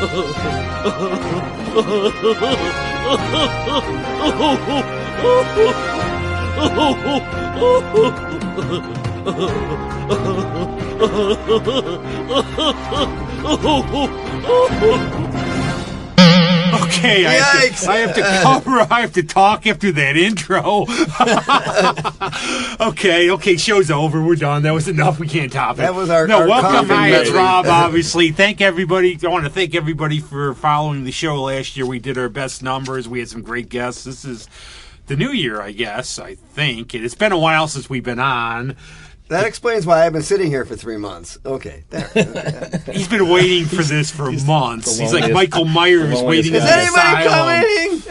Okay, I have to talk after that intro. Okay, show's over. We're done. That was enough. We can't top it. That was our welcome. Hi, it's Rob, obviously. Thank everybody. I want to thank everybody for following the show last year. We did our best numbers. We had some great guests. This is the new year, I guess, I think. It's been a while since we've been on. That explains why I've been sitting here for 3 months. Okay, there. He's been waiting for this for months. He's like Michael Myers waiting. Is anybody coming?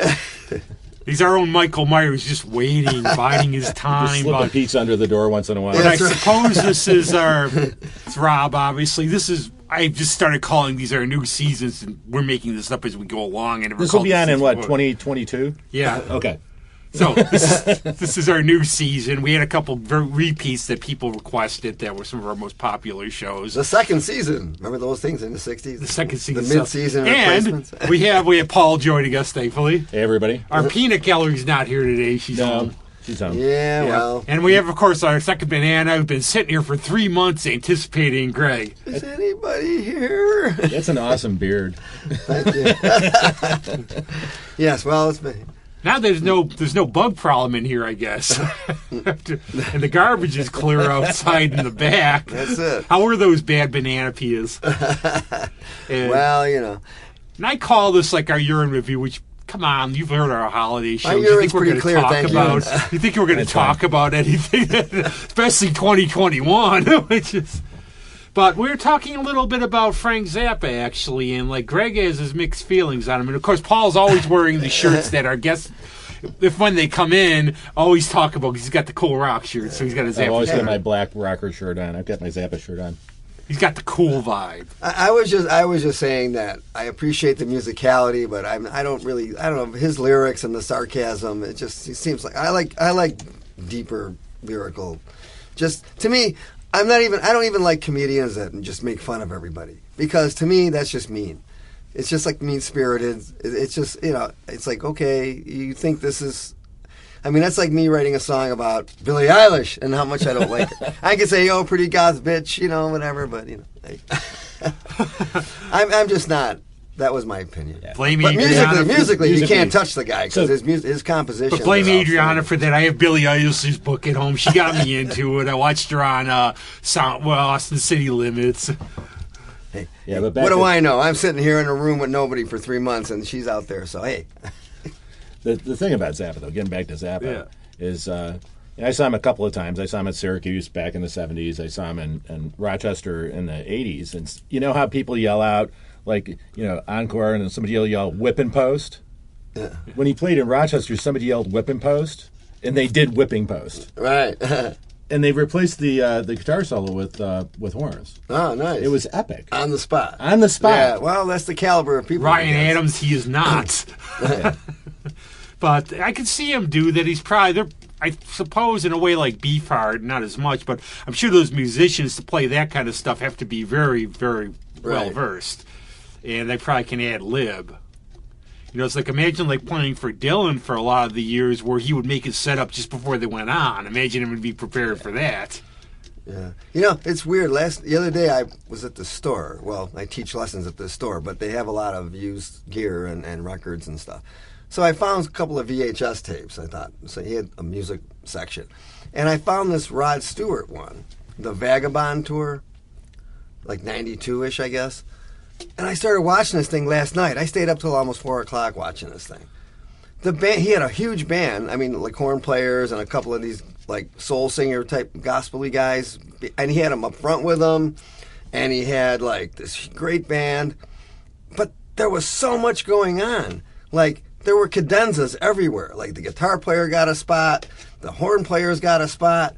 He's our own Michael Myers, just waiting, biding his time. Just slip a pizza under the door once in a while. But I suppose this is it's Rob, obviously. I just started calling these our new seasons, and we're making this up as we go along. And this will be on in, 2022? Yeah. Okay. So this is our new season. We had a couple repeats that people requested that were some of our most popular shows. The second season. Remember those things in the 60s? The second season. The mid-season replacements. And we have Paul joining us, thankfully. Hey, everybody. Our peanut gallery's not here today. She's home. She's home. Yeah, well. And we have, of course, our second banana. We've been sitting here for 3 months anticipating Greg. Is anybody here? That's an awesome beard. Thank you. Yes, well, it's been... Now there's no bug problem in here, I guess. And the garbage is clear outside in the back. That's it. How were those bad banana peas? Well, you know. And I call this like our urine review, which, come on, you've heard our holiday shows. My urine's pretty clear, thank you. You think we're going to talk about anything, especially 2021, which is... But we were talking a little bit about Frank Zappa, actually, and like Greg has his mixed feelings on him. And of course, Paul's always wearing the shirts that our guests, if when they come in, always talk about, because he's got the cool rock shirt, so he's got his Zappa I've always shirt. got my black rocker shirt on. I've got my Zappa shirt on. He's got the cool vibe. I was just saying that I appreciate the musicality, but I don't know his lyrics and the sarcasm. It seems like I like deeper lyrical. Just to me. I don't even like comedians that just make fun of everybody, because to me that's just mean. It's just like mean-spirited. It's just, it's like, okay, you think this is... I mean, that's like me writing a song about Billie Eilish and how much I don't like her. I could say, pretty goth bitch, whatever, but, I'm just not... That was my opinion. Yeah. Blame but Adriana. Musically, you can't touch the guy because his composition. But blame Adriana for that. I have Billie Eilish's book at home. She got me into it. I watched her on Austin City Limits. Hey, yeah, but what do I know? I'm sitting here in a room with nobody for 3 months, and she's out there. So hey, the thing about Zappa, though, getting back to Zappa, is I saw him a couple of times. I saw him at Syracuse back in the 70s. I saw him in Rochester in the 80s. And you know how people yell out, like, encore, and then somebody will yell whipping post? Yeah. When he played in Rochester, somebody yelled whipping post, and they did whipping post. Right. And they replaced the guitar solo with horns. Oh, nice. It was epic. On the spot. On the spot. Yeah, well, that's the caliber of people. Ryan Adams, he is not. But I could see him do that. He's probably... I suppose in a way like Beefheart, not as much, but I'm sure those musicians to play that kind of stuff have to be very, very well versed, and they probably can ad lib. It's like, imagine like playing for Dylan for a lot of the years where he would make his setup just before they went on. Imagine him would be prepared for that. Yeah, it's weird. The other day I was at the store. Well, I teach lessons at the store, but they have a lot of used gear and records and stuff. So I found a couple of VHS tapes, I thought. So he had a music section. And I found this Rod Stewart one, the Vagabond Tour, like 92-ish, I guess. And I started watching this thing last night. I stayed up till almost 4 o'clock watching this thing. The band, he had a huge band, like horn players and a couple of these like soul singer type gospel-y guys. And he had them up front with him. And he had like this great band. But there was so much going on. Like, there were cadenzas everywhere. Like, the guitar player got a spot. The horn players got a spot.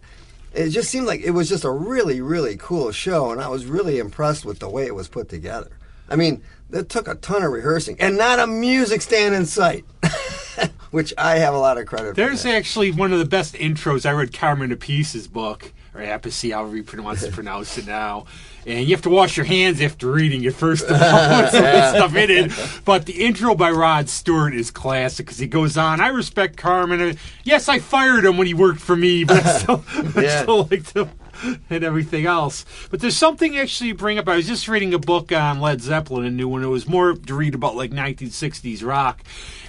It just seemed like it was just a really, really cool show, and I was really impressed with the way it was put together. It took a ton of rehearsing, and not a music stand in sight, which I have a lot of credit for. There's actually one of the best intros. I read Carmen Apice's book, or Appice, however you pronounce it now. And you have to wash your hands after reading it, first of all, with some of the stuff in it. But the intro by Rod Stewart is classic, because he goes on, I respect Carmen. Yes, I fired him when he worked for me, but I still liked him and everything else. But there's something actually you bring up. I was just reading a book on Led Zeppelin, a new one. It was more to read about like 1960s rock.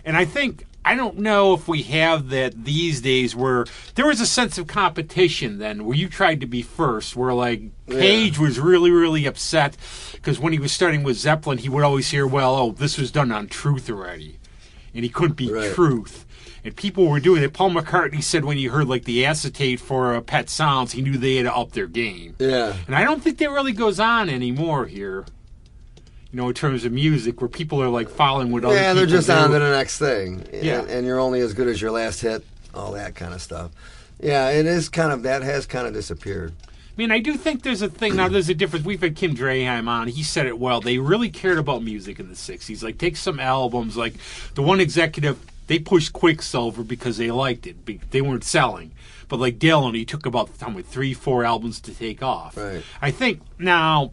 And I don't know if we have that these days, where there was a sense of competition then, where you tried to be first, where like Page was really, really upset because when he was starting with Zeppelin, he would always hear, this was done on Truth already. And he couldn't be Truth. And people were doing it. Paul McCartney said when he heard like the acetate for Pet Sounds, he knew they had to up their game. Yeah. And I don't think that really goes on anymore here. In terms of music, where people are like following what other people do. Yeah, they're just on to the next thing. Yeah. And you're only as good as your last hit, all that kind of stuff. Yeah, it is that has kind of disappeared. I mean, I do think there's a thing. Now, there's a difference. We've had Kim Draheim on. He said it well. They really cared about music in the 60s. Like, take some albums. Like, the one executive, they pushed Quicksilver because they liked it. They weren't selling. But, like, Dylan, he took about 3-4 albums to take off. Right. I think now...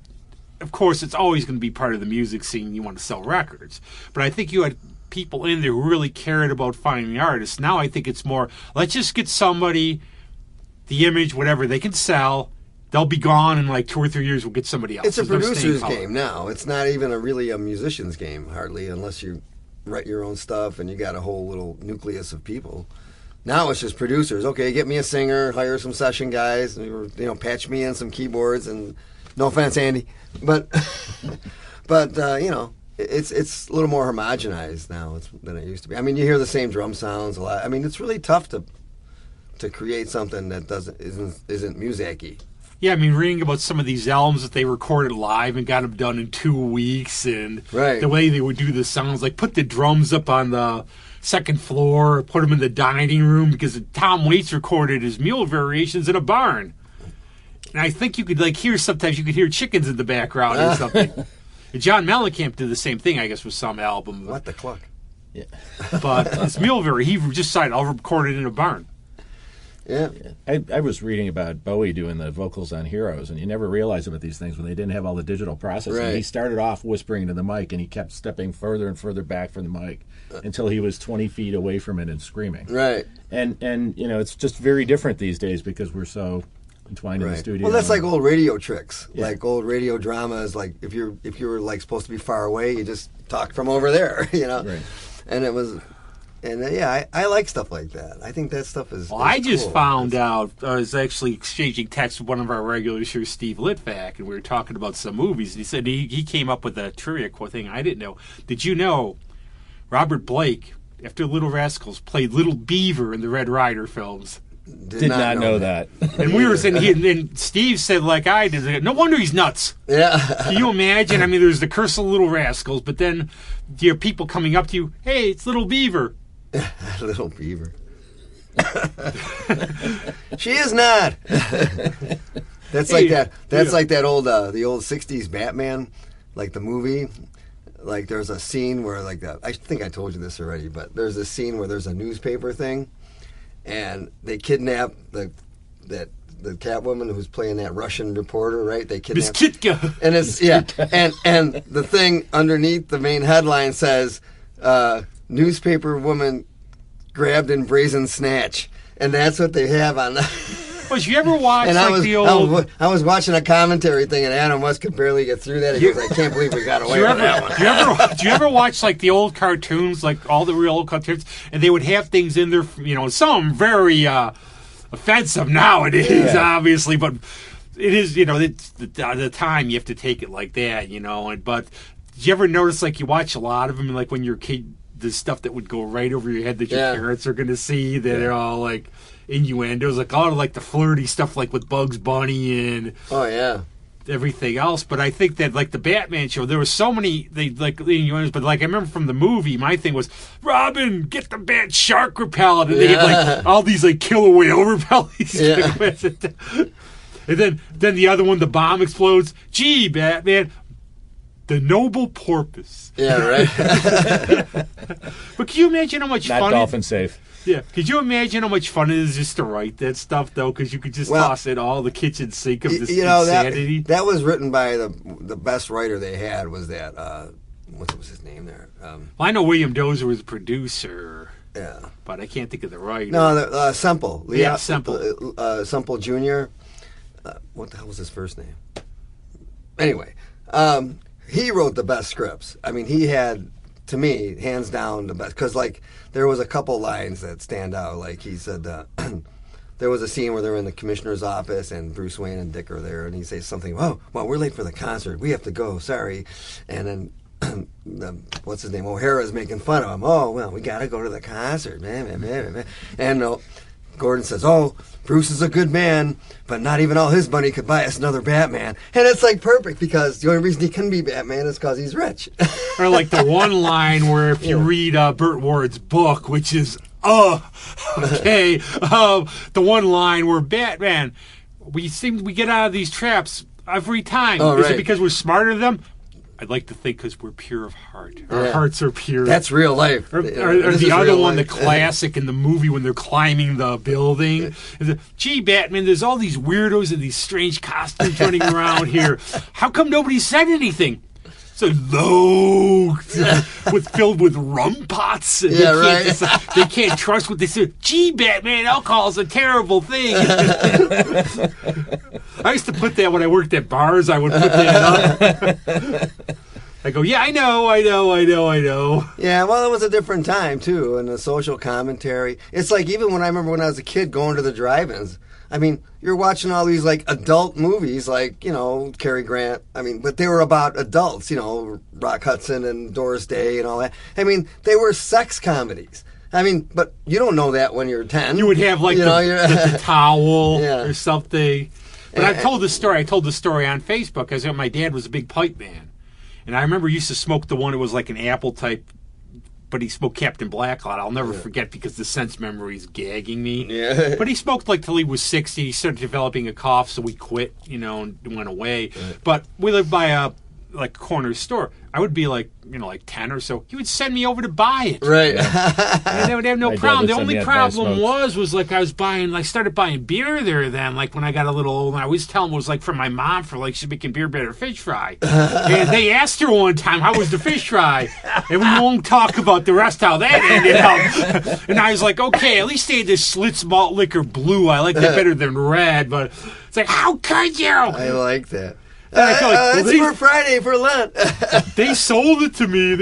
Of course, it's always going to be part of the music scene. You want to sell records. But I think you had people in there who really cared about finding the artists. Now I think it's more, let's just get somebody, the image, whatever, they can sell. They'll be gone in like 2 or 3 years. We'll get somebody else. It's a producer's game now. It's not even really a musician's game, hardly, unless you write your own stuff and you got a whole little nucleus of people. Now it's just producers. Okay, get me a singer, hire some session guys, patch me in some keyboards and... No offense, Andy, but it's a little more homogenized now than it used to be. I mean, you hear the same drum sounds a lot. I mean, it's really tough to create something that isn't music-y. Yeah, I mean, reading about some of these albums that they recorded live and got them done in 2 weeks, and the way they would do the sounds, like put the drums up on the second floor, put them in the dining room, because Tom Waits recorded his mule variations in a barn. And I think you could sometimes you could hear chickens in the background or something. And John Mellencamp did the same thing, I guess, with some album. What the cluck? Yeah. But it's Mulvery. He just decided I'll record it in a barn. Yeah. I was reading about Bowie doing the vocals on Heroes, and you never realize about these things when they didn't have all the digital processing. Right. He started off whispering into the mic, and he kept stepping further and further back from the mic until he was 20 feet away from it and screaming. Right. And it's just very different these days because we're so... entwined in the studio. Well, that's like old radio tricks, like old radio dramas. Like if you were like supposed to be far away, you just talk from over there, Right. And it was, I like stuff like that. I think that stuff is. Well, I just found out. I was actually exchanging texts with one of our regulars here, Steve Litvak, and we were talking about some movies. And he said he came up with a trivia thing I didn't know. Did you know Robert Blake, after Little Rascals, played Little Beaver in the Red Rider films? Did not know that. And we were saying, and Steve said, like I did, no wonder he's nuts. Yeah. Can you imagine? I mean, there's the Curse of Little Rascals, but then you have people coming up to you, hey, it's Little Beaver. Little Beaver. She is not. That's like that. That's like that old, the old '60s Batman, like the movie. Like there's a scene where like that. I think I told you this already, but there's a scene where there's a newspaper thing. And they kidnap the Catwoman who's playing that Russian reporter, right? They kidnap Miss Kitka. And it's and the thing underneath the main headline says, "Newspaper woman grabbed in brazen snatch," and that's what they have on the. Was you ever watch the old? I was watching a commentary thing, and Adam West could barely get through that. He goes, "I can't believe we got away with that one." Do you ever watch like the old cartoons, like all the real old cartoons, and they would have things in there, some very offensive nowadays, obviously, but it is, it's the time you have to take it like that, But did you ever notice, like, you watch a lot of them, like when you're a kid, the stuff that would go right over your head that your parents are going to see, that are all like innuendos, like a lot of like the flirty stuff, like with Bugs Bunny and everything else. But I think that like the Batman show, there was so many innuendos. But like I remember from the movie, my thing was, Robin, get the bat shark repellent, and they had like all these like killer whale repellents. And then the other one, the bomb explodes. Gee, Batman, the noble porpoise. Yeah, right. But can you imagine how much not fun? Dolphin safe. Yeah. Could you imagine how much fun it is just to write that stuff, though? Because you could just toss it all the kitchen sink of this insanity. That was written by the best writer they had was that, what was his name there? Well, I know William Dozer was the producer. Yeah. But I can't think of the writer. No, Semple. Yeah, Semple. Semple Jr. What the hell was his first name? Anyway, he wrote the best scripts. I mean, he had, to me, hands down the best. Because, like, there was a couple lines that stand out. Like, he said, there was a scene where they're in the commissioner's office and Bruce Wayne and Dick are there. And he says something, well, we're late for the concert. We have to go. Sorry. And then, what's his name? O'Hara's making fun of him. Oh, well, we got to go to the concert. Man. And Gordon says, oh, Bruce is a good man, but not even all his money could buy us another Batman. And it's like perfect because the only reason he can be Batman is because he's rich. Or like the one line where if you read Burt Ward's book, which is, okay, the one line where Batman, we get out of these traps every time. Oh, Is right. it because we're smarter than them? I'd like to think because we're pure of heart. Our hearts are pure. That's real life. Or This the is other real one, life. the classic in the movie when they're climbing the building. Gee, Batman, there's all these weirdos in these strange costumes running around here. How come nobody said anything? So low, filled with rum pots. And they can't trust what they say. Gee, Batman, alcohol's a terrible thing. I used to put that when I worked at bars. I would put that up. I go, yeah, I know. Yeah, well, it was a different time, too, and the social commentary. It's like even when I remember when I was a kid going to the drive-ins, I mean, you're watching all these, like, adult movies, like, Cary Grant. I mean, but they were about adults, Rock Hudson and Doris Day and all that. I mean, they were sex comedies. I mean, but you don't know that when you're 10. You would have, like, the towel or something. But I told the story on Facebook because my dad was a big pipe man. And I remember he used to smoke the one that was like an apple type, but he smoked Captain Black a lot. I'll never forget because the sense memory is gagging me. Yeah. But he smoked like till he was 60. He started developing a cough, so we quit, and went away. Right. But we lived by a corner store. I would be like 10 or so. He would send me over to buy it. Right. And I would have no problem. The only problem was like I started buying beer there then, like when I got a little old. And I always tell him it was like from my mom for like she's making beer better fish fry. And they asked her one time, how was the fish fry? And we won't talk about the rest how that ended up. And I was like, okay, at least they had this Schlitz malt liquor blue. I like that better than red. But it's like, how could you? I like that. It's for Friday for Lent. They sold it to me.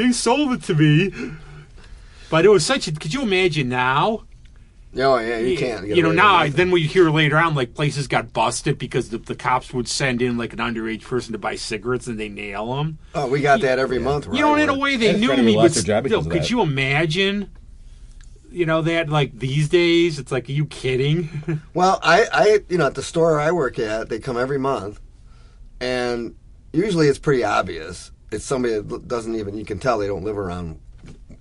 But it was could you imagine now? Oh, yeah, you can't. Then we hear later on, like, places got busted because the cops would send in, like, an underage person to buy cigarettes and they nail them. Oh, we got that every month, right? In a way they knew me, but still, could you imagine, that, like, these days? It's like, are you kidding? Well, I at the store I work at, they come every month. And usually it's pretty obvious. It's somebody that doesn't even, you can tell they don't live around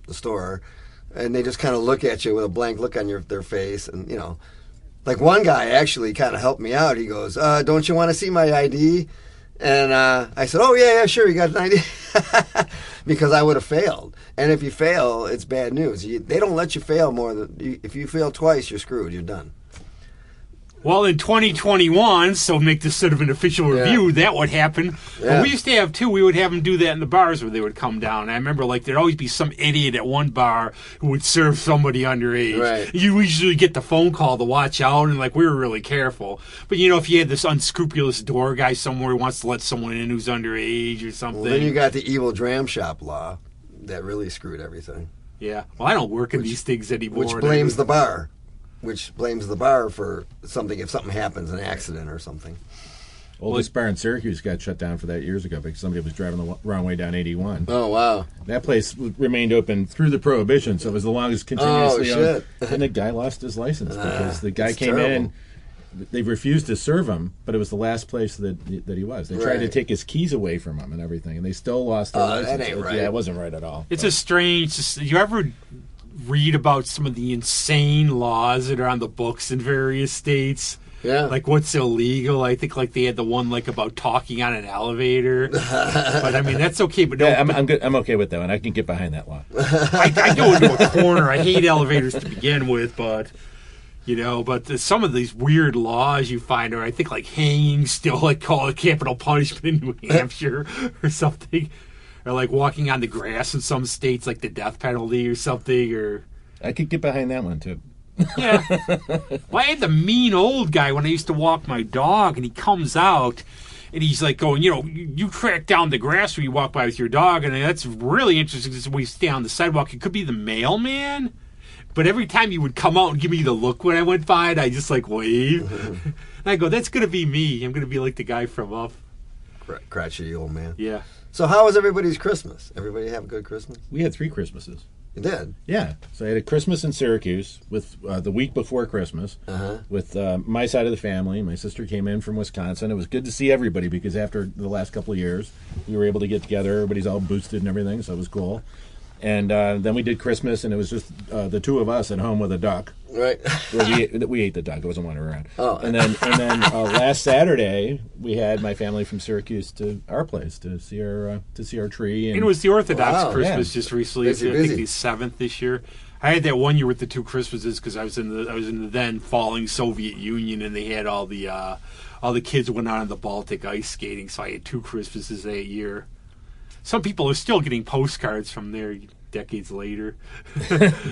the store. And they just kind of look at you with a blank look on their face. And, like one guy actually kind of helped me out. He goes, don't you want to see my ID? And I said, oh, yeah, sure, you got an ID. Because I would have failed. And if you fail, it's bad news. They don't let you fail more than, if you fail twice, you're screwed. You're done. Well, in 2021, so make this sort of an official review, that would happen. Yeah. But we used to have, too, we would have them do that in the bars where they would come down. And I remember, like, there'd always be some idiot at one bar who would serve somebody underage. Right. You usually get the phone call to watch out, and, like, we were really careful. But, if you had this unscrupulous door guy somewhere who wants to let someone in who's underage or something. Well, then you got the evil dram shop law that really screwed everything. Yeah. Well, I don't work in these things anymore. Which blames the bar. For something if something happens, an accident or something. Oldest bar in Syracuse got shut down for that years ago because somebody was driving the wrong way down 81. Oh, wow. That place remained open through the Prohibition, so it was the longest continuously shit. And the guy lost his license because the guy came terrible. in. They refused to serve him, but it was the last place that he was. They tried to take his keys away from him and everything, and they still lost their license. That ain't right. Yeah, it wasn't right at all. It's a strange... You ever read about some of the insane laws that are on the books in various states? Yeah. Like what's illegal. I think like they had the one like about talking on an elevator. But I mean that's okay. But no, Yeah, I'm good. I'm okay with that one. I can get behind that law. I go into a corner. I hate elevators to begin with, but some of these weird laws you find are, I think, like hanging still like call it capital punishment in New Hampshire or something, or like walking on the grass in some states, like the death penalty or something. Or I could get behind that one too. yeah, well, I had the mean old guy when I used to walk my dog, and he comes out. And he's like going, you track down the grass when you walk by with your dog, and that's really interesting because we stay on the sidewalk. It could be the mailman. But every time he would come out and give me the look when I went by, I just like wave. And I go, that's going to be me. I'm going to be like the guy from Up. Crotchety old man. Yeah. So how was everybody's Christmas? Everybody have a good Christmas? We had 3 Christmases. You did? Yeah. So I had a Christmas in Syracuse with the week before Christmas with my side of the family. My sister came in from Wisconsin. It was good to see everybody because after the last couple of years, we were able to get together. Everybody's all boosted and everything, so it was cool. And then we did Christmas, and it was just the 2 of us at home with a duck. Right. We ate the duck. It wasn't wandering around. Oh. And then last Saturday we had my family from Syracuse to our place to see our tree. And it was the Orthodox Wow. Christmas just recently. Busy, I think busy. the 7th this year. I had that one year with the 2 Christmases because I was in the then falling Soviet Union, and they had all the kids went out on the Baltic ice skating. So I had 2 Christmases that year. Some people are still getting postcards from there decades later.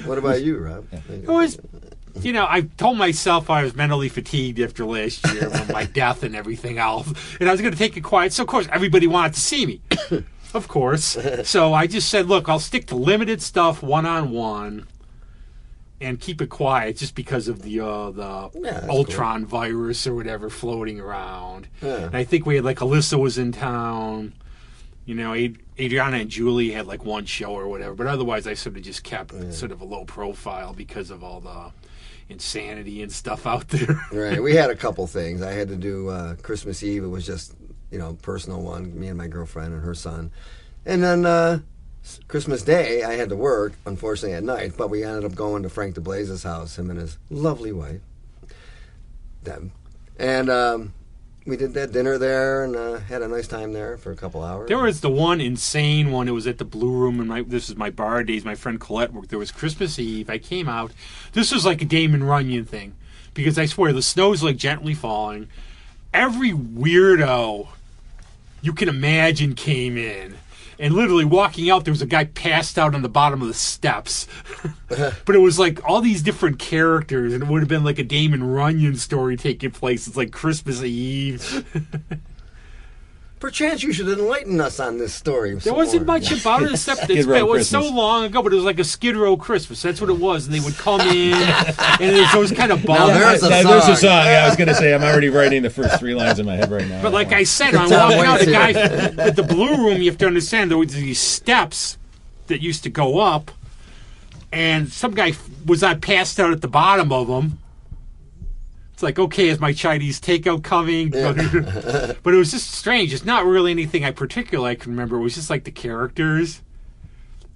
What about you, Rob? It was, I told myself I was mentally fatigued after last year with my death and everything else, and I was going to take it quiet. So, of course, everybody wanted to see me. Of course. So I just said, look, I'll stick to limited stuff, one-on-one, and keep it quiet just because of the Ultron virus or whatever floating around. Yeah. And I think we had, like, Alyssa was in town. Adriana and Julie had like one show or whatever, but otherwise I sort of just kept sort of a low profile because of all the insanity and stuff out there. Right. We had a couple things. I had to do Christmas Eve. It was just, personal one, me and my girlfriend and her son. And then Christmas Day, I had to work, unfortunately, at night, but we ended up going to Frank DeBlaze's house, him and his lovely wife, Deb. And we did that dinner there and had a nice time there for a couple hours. There was the one insane one. It was at the Blue Room, and this is my bar days. My friend Colette worked. There was Christmas Eve. I came out. This was like a Damon Runyon thing, because I swear the snow's like gently falling. Every weirdo you can imagine came in. And literally walking out, there was a guy passed out on the bottom of the steps. But it was like all these different characters, and it would have been like a Damon Runyon story taking place. It's like Christmas Eve. Perchance you should enlighten us on this story. There wasn't much about it except it was so long ago, but it was like a Skid Row Christmas. That's what it was. And they would come in, and there's those kind of bums. there's a There's a song. song. Yeah, I was going to say I'm already writing the first 3 lines in my head right now. But like I said, I'm Tom walking out, Waits the guy here. at the Blue Room, you have to understand, there was these steps that used to go up, and some guy was not passed out at the bottom of them. It's like, okay, is my Chinese takeout coming? Yeah. But it was just strange. It's not really anything I particularly can remember. It was just like the characters.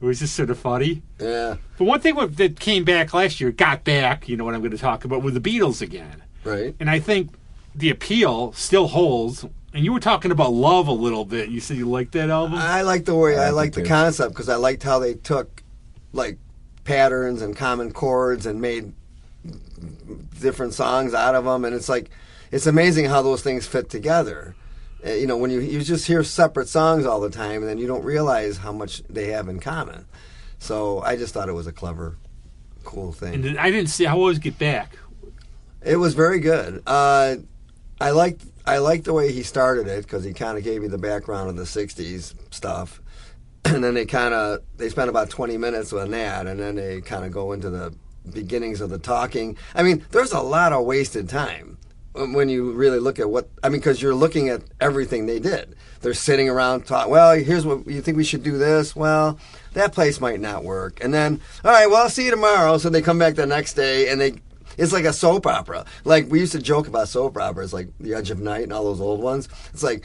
It was just sort of funny. Yeah. But one thing that came back last year, got back, you know what I'm going to talk about, with the Beatles again. Right. And I think the appeal still holds. And you were talking about Love a little bit. You said you liked that album? I like the way, I like the too. concept, because I liked how they took, like, patterns and common chords and made different songs out of them, and it's like, it's amazing how those things fit together. When you just hear separate songs all the time, and then you don't realize how much they have in common. So I just thought it was a clever, cool thing. And I didn't see. How was Get Back? It was very good. I liked the way he started it, because he kind of gave you the background of the '60s stuff, and then they spent about 20 minutes on that, and then they kind of go into the beginnings of the talking. I mean, there's a lot of wasted time when you really look at because you're looking at everything they did. They're sitting around talking, well, here's what you think we should do this. Well, that place might not work. And then, all right, well, I'll see you tomorrow. So they come back the next day, and it's like a soap opera. Like, we used to joke about soap operas, like The Edge of Night and all those old ones. It's like,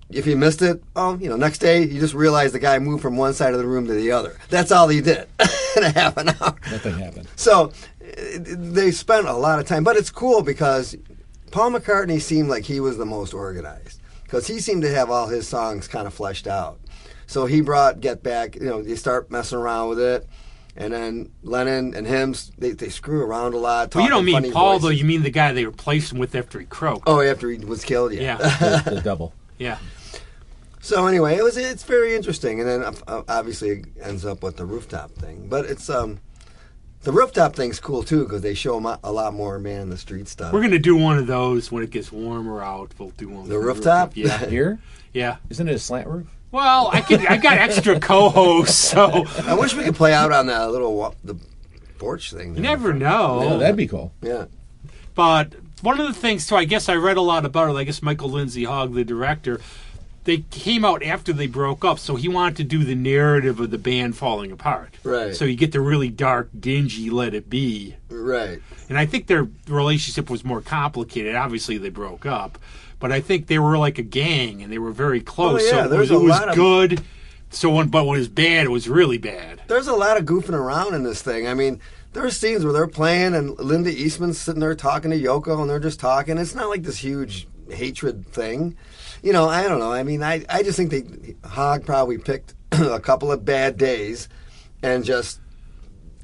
if you missed it, next day you just realize the guy moved from one side of the room to the other. That's all he did in a half an hour. Nothing happened. So they spent a lot of time, but it's cool because Paul McCartney seemed like he was the most organized because he seemed to have all his songs kind of fleshed out. So he brought Get Back, you start messing around with it. And then Lennon and him, they screw around a lot. Well, you don't mean Paul, voices. though. You mean the guy they replaced him with after he croaked. Oh, after he was killed, yeah. The double. Yeah. So anyway, it's very interesting. And then obviously it ends up with the rooftop thing. But it's the rooftop thing's cool, too, because they show a lot more man in the street stuff. We're going to do one of those when it gets warmer out. We'll do one. The rooftop? Yeah. Here? Yeah. Isn't it a slant roof? Well, I got extra co-hosts, so I wish we could play out on the little the porch thing. you never know. Oh, that'd be cool. Yeah. But one of the things, too, I guess I read a lot about it. I guess Michael Lindsay Hogg, the director, they came out after they broke up, so he wanted to do the narrative of the band falling apart. Right. So you get the really dark, dingy Let It Be. Right. And I think their relationship was more complicated. Obviously, they broke up. But I think they were like a gang, and they were very close. Oh, yeah, so it was lot of good. But when it was bad, it was really bad. There's a lot of goofing around in this thing. I mean, there are scenes where they're playing, and Linda Eastman's sitting there talking to Yoko, and they're just talking. It's not like this huge hatred thing. I don't know. I mean, I just think Hogg probably picked a couple of bad days and just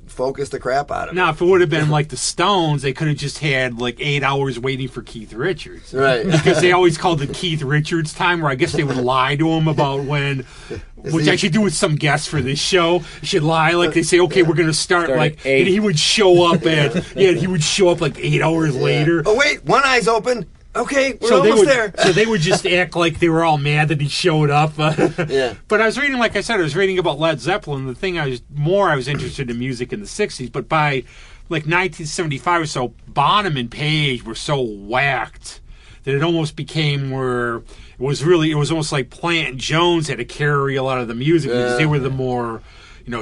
focused the crap out of it. Now, if it would have been like the Stones, they could have just had like 8 hours waiting for Keith Richards. Right. Because they always called it Keith Richards time, where I guess they would lie to him about when, which I should do with some guests for this show. Should lie, like they say, okay, we're going to start like, at 8. and he would show up like 8 hours later. Oh, wait, one eye's open. Okay, we're So almost there. So they would just act like they were all mad that he showed up. Yeah. But I was reading, like I said, I was reading about Led Zeppelin. The thing I was interested in music in the 60s, but by like 1975 or so, Bonham and Page were so whacked that it almost became where it was almost like Plant and Jones had to carry a lot of the music because they were the more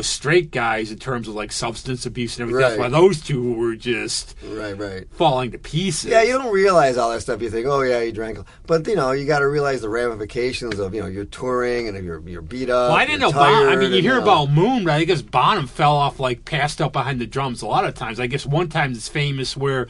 straight guys in terms of like substance abuse and everything else, while those two were just falling to pieces. Yeah, you don't realize all that stuff. You think, oh yeah, he drank, but you got to realize the ramifications of you're touring and if you're beat up. Well, I didn't know. I mean, you hear about Moon, but I guess Bonham fell off, like passed out behind the drums a lot of times. I guess one time it's famous where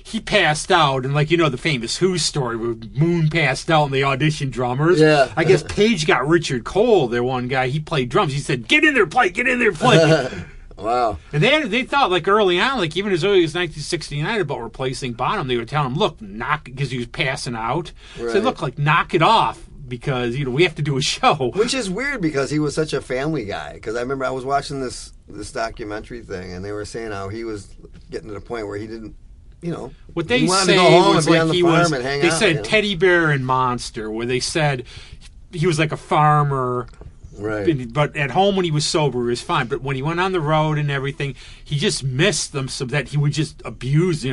he passed out, and like the famous Who story where Moon passed out and they auditioned drummers. Yeah. I guess Page got Richard Cole, their one guy. He played drums. He said, "Get in there, play. Get in there, play." Wow. And they thought, like early on, like even as early as 1969, about replacing Bonham. They were telling him, "Look, knock," because he was passing out. Right. Said, "Look, like knock it off." Because we have to do a show, which is weird because he was such a family guy. Because I remember I was watching this documentary thing, and they were saying how he was getting to the point where he didn't. What they he wanted say to go home was and be like on the he farm was. and hang They out, said teddy bear and monster, where they said he was like a farmer. Right. But at home when he was sober, he was fine. But when he went on the road and everything, he just missed them so that he would just abuse,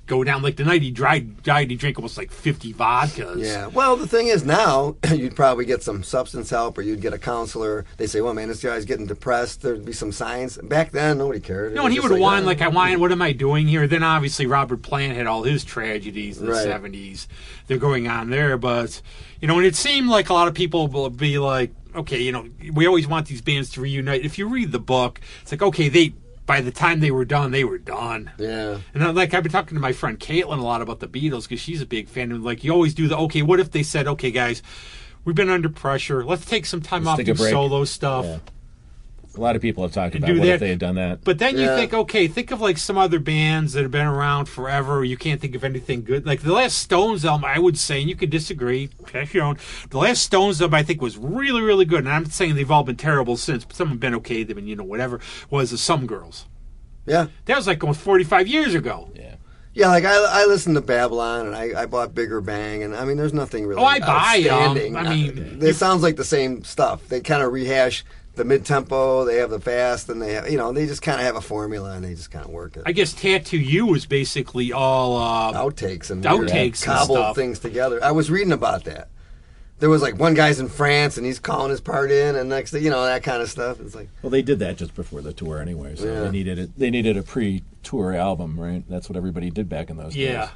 go down. Like the night he died, he drank almost like 50 vodkas. Yeah. Well, the thing is now, you'd probably get some substance help or you'd get a counselor. They say, well, man, this guy's getting depressed. There'd be some signs. Back then, nobody cared. No, and he would whine like, I whine, what am I doing here? Then obviously Robert Plant had all his tragedies in the 70s. They're going on there. But, and it seemed like a lot of people will be like, okay, we always want these bands to reunite. If you read the book, it's like, okay, by the time they were done, they were done. Yeah. And I've been talking to my friend Caitlin a lot about the Beatles because she's a big fan. And like, you always do okay, what if they said, okay, guys, we've been under pressure. Let's take some time off, do solo stuff. Yeah. A lot of people have talked about what if they had done that. But then you think, okay, think of like some other bands that have been around forever. You can't think of anything good. Like the last Stones album, I would say, and you could disagree, pass your own. The last Stones album, I think, was really, really good. And I'm not saying they've all been terrible since, but some have been okay. They've been, whatever. Was Some Girls. Yeah. That was like almost 45 years ago. Yeah. Yeah, like I listened to Babylon and I bought Bigger Bang, and I mean, there's nothing really I buy outstanding. I mean, it sounds like the same stuff. They kind of rehash the mid-tempo, they have the fast, and they have, they just kind of have a formula and they just kind of work it. I guess Tattoo You was basically all outtakes and cobbled stuff. Things together. I was reading about that. There was like one guy's in France and he's calling his part in, and next thing, that kind of stuff. It's like, well, they did that just before the tour anyway, so they needed a pre-tour album, right? That's what everybody did back in those days. Yeah.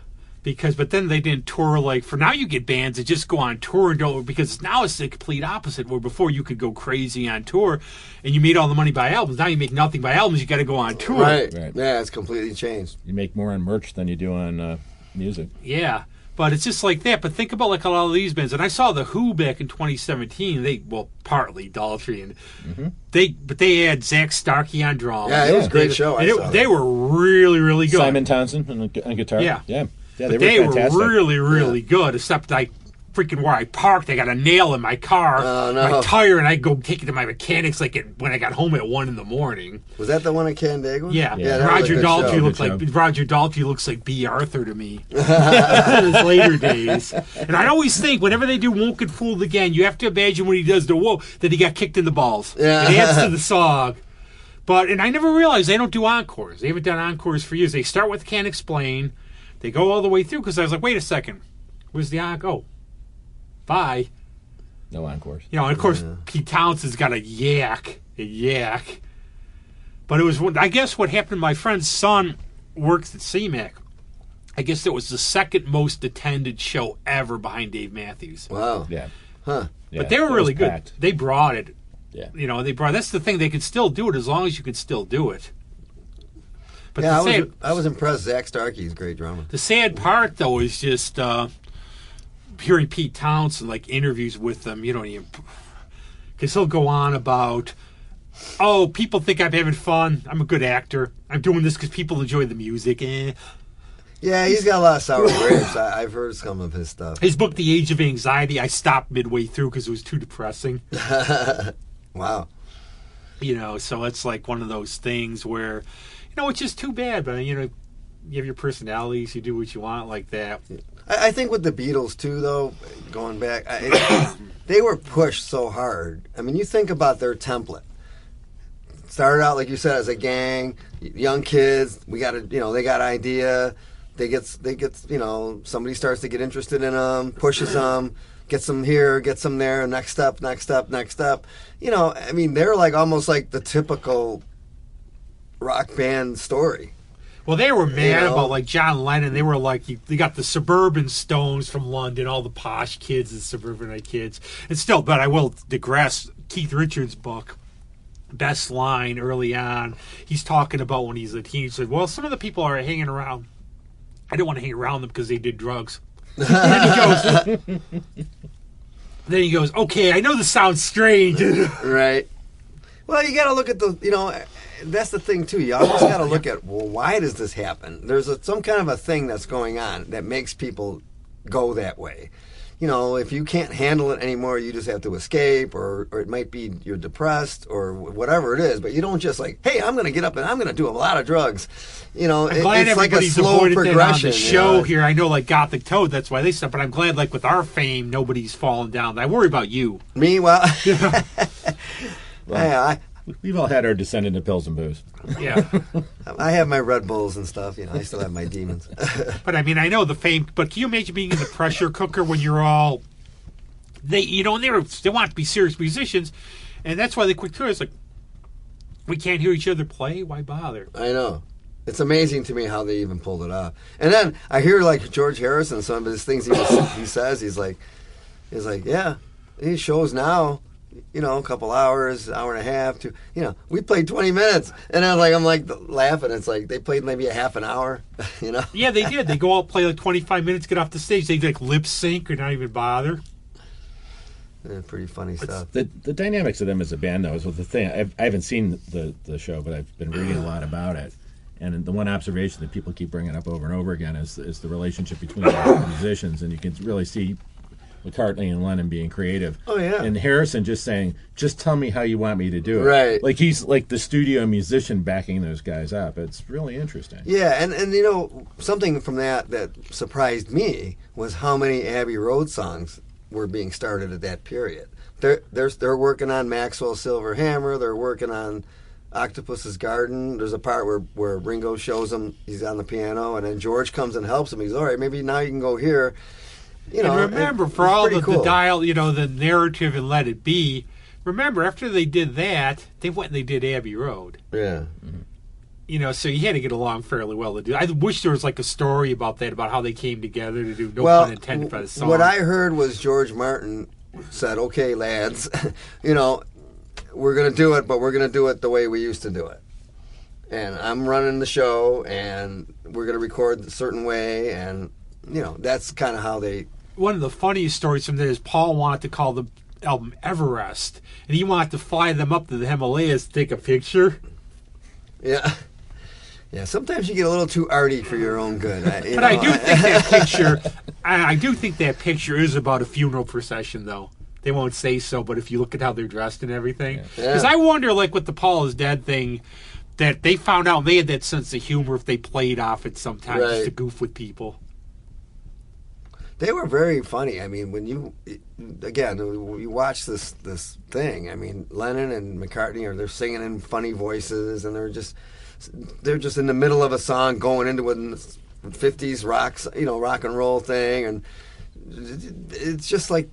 But then they didn't tour like, for now you get bands that just go on tour and don't, because now it's the complete opposite, where before you could go crazy on tour and you made all the money by albums. Now you make nothing by albums, you got to go on tour. Right. Yeah, it's completely changed. You make more on merch than you do on music. Yeah. But it's just like that. But think about like a lot of these bands. And I saw the Who back in 2017. Partly Daltrey, and they had Zach Starkey on drums. Yeah, it was a great show. They were really, really good. Simon Townsend on guitar. Yeah. They were fantastic. really, really good. Except freaking where I parked, I got a nail in my car, my tire, and I go take it to my mechanics when I got home at 1 a.m. Was that the one at Canandaigua? Yeah. Roger Daltrey looks like B. Arthur to me in his later days. And I always think whenever they do Won't Get Fooled Again, you have to imagine when he does the whoa that he got kicked in the balls. Yeah. It adds to the song. And I never realized they don't do encores. They haven't done encores for years. They start with Can't Explain. They go all the way through because I was like, wait a second, where's the encore? Bye. No encores. And of course, Pete Townsend's got a yak. But it was, I guess what happened, my friend's son works at CMAC. I guess it was the second most attended show ever behind Dave Matthews. Wow. Yeah. Huh. Yeah, but they were really good. Packed. They brought it. Yeah. That's the thing. They could still do it as long as you could still do it. But I was impressed. Zach Starkey's a great drummer. The sad part, though, is just hearing Pete Townsend, like, interviews with them, because he'll go on about, people think I'm having fun. I'm a good actor. I'm doing this because people enjoy the music. Yeah, he's got a lot of sour grapes. I've heard some of his stuff. His book, The Age of Anxiety, I stopped midway through because it was too depressing. Wow. So it's like one of those things where, it's just too bad, but, you have your personalities, you do what you want like that. I think with the Beatles, too, though, going back, they were pushed so hard. I mean, you think about their template. Started out, like you said, as a gang, young kids, they got idea, they get, somebody starts to get interested in them, pushes them, gets them here, gets them there, next step. I mean, they're like almost like the typical rock band story. Well, they were mad about, like, John Lennon. They were like, they got the suburban Stones from London, all the posh kids and suburbanite kids. And still, but I will digress, Keith Richards' book, best line early on, he's talking about when he's a teen. He said, well, some of the people are hanging around. I didn't want to hang around them because they did drugs. Then he goes, okay, I know this sounds strange. Right. Well, you got to look at that's the thing, too. You almost got to look at, why does this happen? There's some kind of a thing that's going on that makes people go that way. If you can't handle it anymore, you just have to escape, or it might be you're depressed, or whatever it is. But you don't just like, hey, I'm going to get up and I'm going to do a lot of drugs. I'm glad it's like a slow avoided progression. That on the show here, I know, like Gothic Toad, that's why they stopped. But I'm glad, like with our fame, nobody's fallen down. I worry about you. Me, well, we've all had our descent into pills and booze. Yeah. I have my Red Bulls and stuff. I still have my demons. But I mean, I know the fame. But can you imagine being in the pressure cooker when you're all they want to be serious musicians, and that's why they quit tour. It's like we can't hear each other play. Why bother? I know. It's amazing to me how they even pulled it off. And then I hear like George Harrison, some of his things he says. He's like, yeah, these shows now. A couple hours, hour and a half, we played 20 minutes. And I'm like laughing. It's like they played maybe a half an hour, Yeah, they did. They go out, play like 25 minutes, get off the stage. They like lip sync or not even bother. Yeah, pretty funny stuff. The dynamics of them as a band, though, is the thing. I haven't seen the show, but I've been reading a lot about it. And the one observation that people keep bringing up over and over again is the relationship between the musicians. And you can really see McCartney and Lennon being creative. Oh, yeah. And Harrison just saying, just tell me how you want me to do it. Right. Like he's like the studio musician backing those guys up. It's really interesting. Yeah, and something from that surprised me was how many Abbey Road songs were being started at that period. They're working on Maxwell's Silver Hammer. They're working on Octopus's Garden. There's a part where Ringo shows him he's on the piano, and then George comes and helps him. He's all right. Maybe now you can go here. And remember, for all the dial, the narrative and Let It Be. Remember, after they did that, they went and they did Abbey Road. Yeah. Mm-hmm. So you had to get along fairly well to do. I wish there was like a story about that, about how they came together to do. No pun intended by the song. What I heard was George Martin said, "Okay, lads, we're going to do it, but we're going to do it the way we used to do it. And I'm running the show, and we're going to record a certain way, and that's kind of how they. One of the funniest stories from there is Paul wanted to call the album Everest, and he wanted to fly them up to the Himalayas to take a picture. Yeah. Yeah, sometimes you get a little too arty for your own good. But I do think that picture, I do think that picture is about a funeral procession, though. They won't say so, but if you look at how they're dressed and everything, because I wonder, like with the Paul is Dead thing, that they found out they had that sense of humor if they played off it sometimes just to goof with people. They were very funny. I mean, when you watch this thing, I mean, Lennon and McCartney they're singing in funny voices, and they're just in the middle of a song going into a 50s rock and roll thing, and it's just like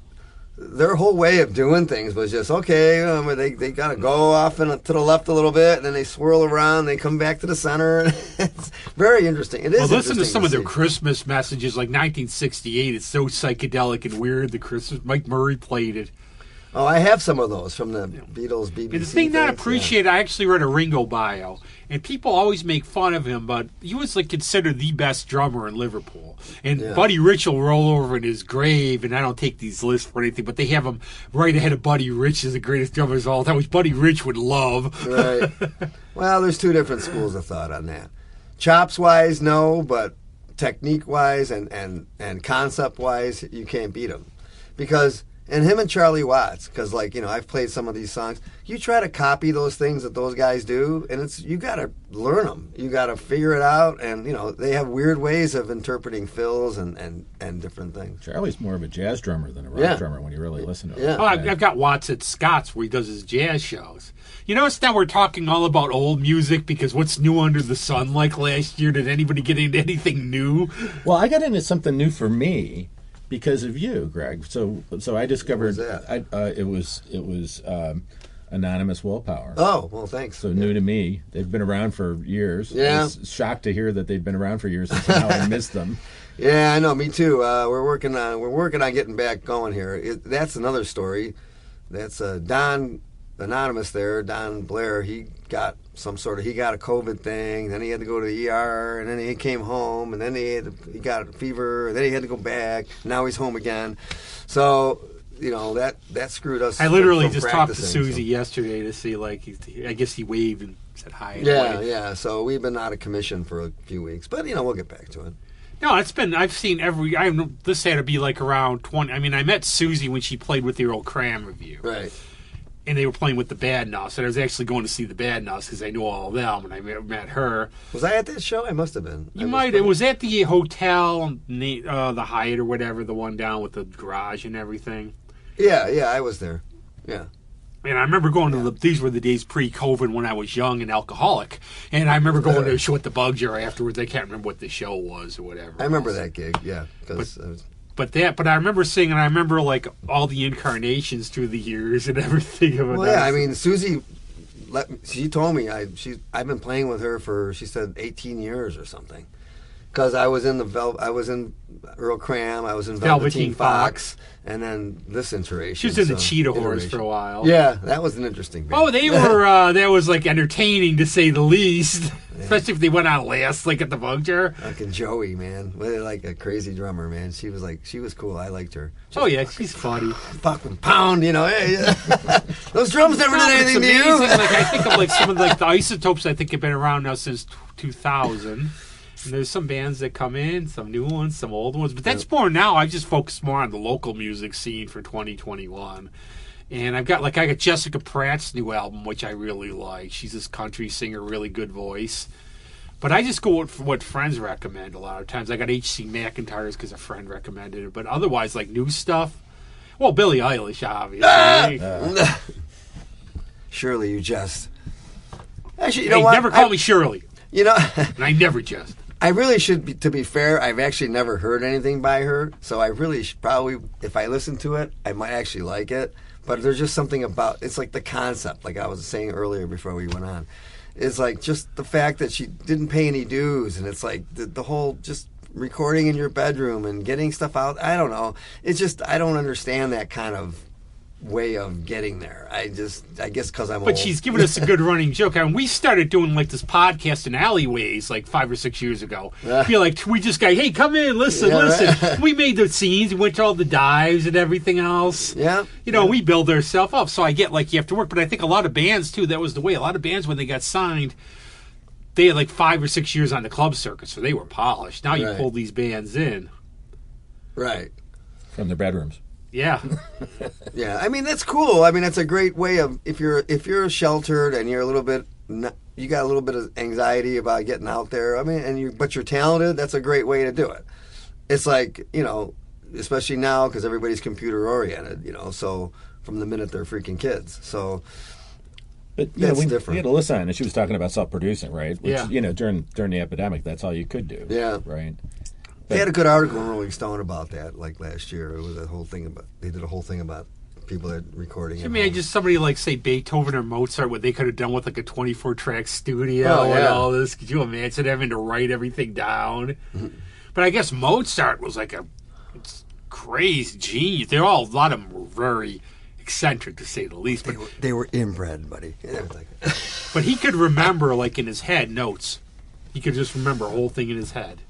their whole way of doing things was just okay. They got to go off to the left a little bit, and then they swirl around. They come back to the center. It's very interesting. It is. Well, listen to some of their Christmas messages, like 1968. It's so psychedelic and weird. The Christmas Mike Murray played it. Oh, I have some of those from the Beatles, BBC. And the thing that I appreciate, I actually read a Ringo bio, and people always make fun of him, but he was like considered the best drummer in Liverpool. And Buddy Rich will roll over in his grave, and I don't take these lists for anything, but they have him right ahead of Buddy Rich as the greatest drummer of all time, which Buddy Rich would love. Right. Well, there's two different schools of thought on that. Chops-wise, no, but technique-wise and concept-wise, you can't beat him. Because... And him and Charlie Watts, because I've played some of these songs. You try to copy those things that those guys do, and you got to learn them. You got to figure it out, and they have weird ways of interpreting fills and different things. Charlie's more of a jazz drummer than a rock drummer when you really listen to him. Yeah. Oh, I've got Watts at Scott's where he does his jazz shows. It's now we're talking all about old music because what's new under the sun like last year? Did anybody get into anything new? Well, I got into something new for me. Because of you, Greg. So I discovered it was Anonymous Willpower. Oh, well, thanks. So new to me. They've been around for years. Yeah. I was shocked to hear that they've been around for years and somehow I missed them. Yeah, I know. Me too. We're working on getting back going here. That's another story. That's Don Anonymous there, Don Blair. He got a COVID thing. Then he had to go to the ER, and then he came home, and then he got a fever, and then he had to go back. Now he's home again. So that screwed us. I literally just talked to Susie yesterday to see I guess he waved and said hi. Yeah. So we've been out of commission for a few weeks, but we'll get back to it. No, I've seen this had to be like around 20. I mean, I met Susie when she played with the Earl Cram Review. Right. And they were playing with the Bad Nuts, and I was actually going to see the Bad Nuts because I knew all of them, and I met her. Was I at that show? I must have been. It was at the hotel, the Hyatt or whatever, the one down with the garage and everything. Yeah, I was there. Yeah. And I remember going to these were the days pre-COVID when I was young and alcoholic, and I remember going to a show at the Bug Jar afterwards. I can't remember what the show was or whatever. I remember that gig, yeah, because. But I remember seeing, and I remember like all the incarnations through the years and everything of it. Well, yeah, I mean, Susie, she told me I've been playing with her for, she said, 18 years or something. Because I was in Earl Cram, I was in Velveteen Fox, and then this iteration. She was in the Cheetah Horse for a while. Yeah, that was an interesting band. Oh, they were, that was like entertaining to say the least. Yeah. Especially if they went out last, like at the Bug Jar. Like Joey, man. Like a crazy drummer, man. She was cool. I liked her. She's funny. Fucking pound, Hey, those drums never did anything to you. I think of some of the Isotopes I think have been around now since 2000. And there's some bands that come in, some new ones, some old ones. But that's more now. I've just focused more on the local music scene for 2021. And I got Jessica Pratt's new album, which I really like. She's this country singer, really good voice. But I just go for what friends recommend a lot of times. I got H.C. McIntyre's because a friend recommended it. But otherwise, like new stuff, well, Billie Eilish, obviously. Shirley, you jest. Actually, never call me Shirley. And I never jest. I really should be, to be fair, I've actually never heard anything by her, so I really should probably, if I listen to it, I might actually like it. But there's just something about, it's like the concept, like I was saying earlier before we went on. It's like just the fact that she didn't pay any dues, and it's like the whole just recording in your bedroom and getting stuff out. I don't know. It's just, I don't understand that kind of way of getting there. I guess because I'm old. But she's giving us a good running joke. I mean, we started doing like this podcast in alleyways like 5 or 6 years ago. Feel like we just go, hey, come in, listen. Right. We made the scenes, we went to all the dives and everything else. Yeah. We build ourselves up. So I get like you have to work, but I think a lot of bands too, that was the way. A lot of bands when they got signed, they had like 5 or 6 years on the club circuit, so they were polished. Now you pull these bands in. Right. From their bedrooms. Yeah. Yeah, I mean that's cool. I mean that's a great way of if you're sheltered and you're a little bit you got a little bit of anxiety about getting out there. I mean, but you're talented. That's a great way to do it. It's like especially now because everybody's computer oriented. So from the minute they're freaking kids. So. But that's different. We had Alyssa on, and she was talking about self-producing, right? Which, yeah. During the epidemic, that's all you could do. Yeah. Right. They had a good article in Rolling Stone about that, like last year. It was a whole thing about. They did a whole thing about people that recording. I mean, just somebody like say Beethoven or Mozart, what they could have done with like a 24-track studio yeah. and all this. Could you imagine having to write everything down? Mm-hmm. But I guess Mozart was like a crazy genius. A lot of them were very eccentric to say the least. But they were inbred, buddy. But he could remember, like in his head, notes. He could just remember a whole thing in his head.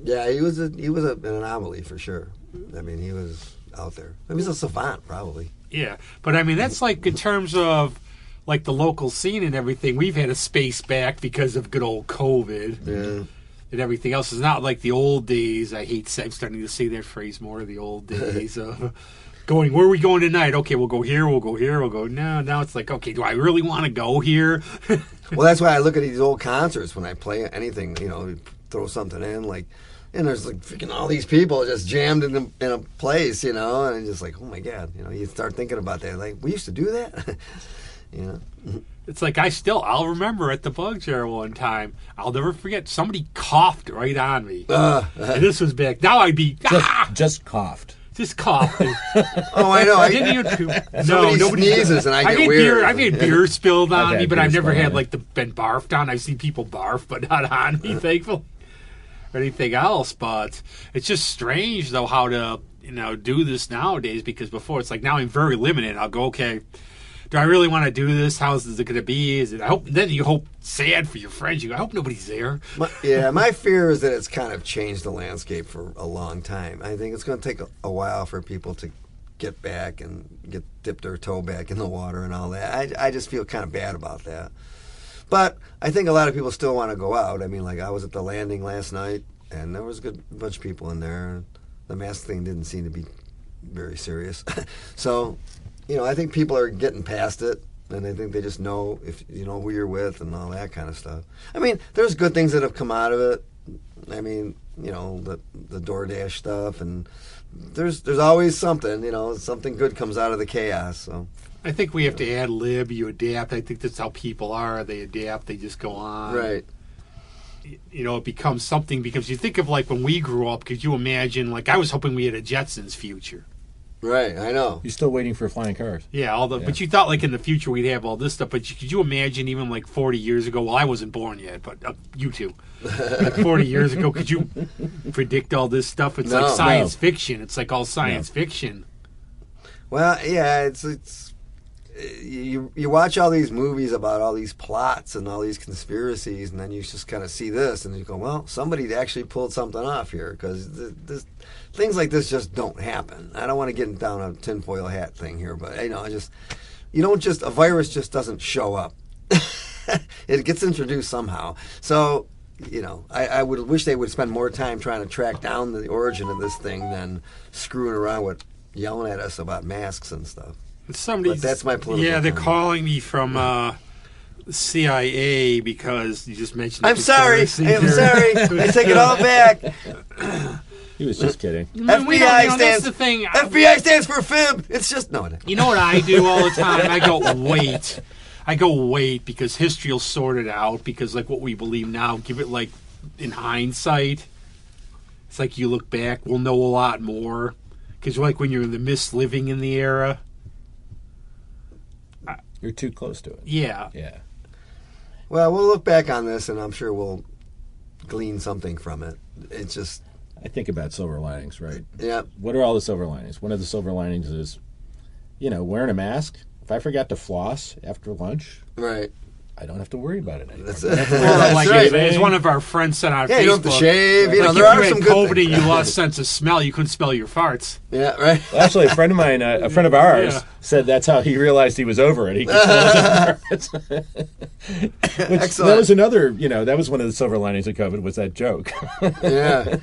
Yeah, he was an anomaly for sure. I mean, he was out there. He was a savant, probably. Yeah, but I mean, that's like in terms of like the local scene and everything. We've had a space back because of good old COVID. Yeah. And everything else is not like the old days. I'm starting to say that phrase more. The old days of going. Where are we going tonight? Okay, we'll go here. We'll go here. We'll go now. Now it's like, okay, do I really want to go here? Well, that's why I look at these old concerts when I play anything. Throw something in like. And there's like freaking all these people just jammed in a place, and I'm just like, oh my God, you start thinking about that. Like, we used to do that, It's like I'll remember at the Bug Jar one time. I'll never forget. Somebody coughed right on me. And this was back. Now I'd be just coughed. Just coughed. Oh, I know. I didn't even. Nobody sneezes, and I get weird. I've had beer spilled on me, but I've never had been barfed on. I've seen people barf, but not on me, thankfully. Or anything else, but it's just strange though how to do this nowadays, because before it's like now I'm very limited. I'll go, okay, do I really want to do this? How's it going to be? Then you hope sad for your friends. You go, I hope nobody's there. My fear is that it's kind of changed the landscape for a long time. I think it's going to take a while for people to get back and dip their toe back in the water and all that. I just feel kind of bad about that. But I think a lot of people still want to go out. I mean, like I was at the landing last night, and there was a good bunch of people in there. The mask thing didn't seem to be very serious. So, I think people are getting past it, and I think they just know if who you're with and all that kind of stuff. I mean, there's good things that have come out of it. I mean, the DoorDash stuff, and there's always something. Something good comes out of the chaos. So. I think we have to ad lib. You adapt. I think that's how people are. They adapt. They just go on. Right. It becomes something, because you think of like when we grew up, could you imagine, like I was hoping we had a Jetsons future. Right, I know. You're still waiting for flying cars. Yeah, but you thought like in the future we'd have all this stuff. But could you imagine even like 40 years ago? Well, I wasn't born yet, but you two. Like 40 years ago, could you predict all this stuff? It's like science fiction. It's like all science fiction. Well, yeah, it's you watch all these movies about all these plots and all these conspiracies, and then you just kind of see this, and you go, well, somebody actually pulled something off here, because things like this just don't happen. I don't want to get down a tinfoil hat thing here, but a virus just doesn't show up. It gets introduced somehow. So, I would wish they would spend more time trying to track down the origin of this thing than screwing around with yelling at us about masks and stuff. But that's my political. Yeah, they're comment. Calling me from CIA because you just mentioned. I'm sorry. I take it all back. He was just kidding. FBI stands. That's the thing. FBI stands for fib. It's just no. You know what I do all the time? I go wait because history will sort it out. Because like what we believe now, give it like in hindsight. It's like you look back, we'll know a lot more. Because like when you're in the midst living in the era. You're too close to it. Yeah. Yeah. Well, we'll look back on this, and I'm sure we'll glean something from it. It's just... I think about silver linings, right? Yeah. What are all the silver linings? One of the silver linings is wearing a mask. If I forgot to floss after lunch, Right. I don't have to worry about it anymore. That's Like as one of our friends said on Facebook, you don't have to shave. like There are if you some had good COVID things. and you lost sense of smell, you couldn't smell your farts. Yeah, right. Well, actually, a friend of mine, a friend of ours, Yeah. said that's how he realized he was over it. He could smell his farts. Which, Excellent. that was another, that was one of the silver linings of COVID was that joke. Yeah.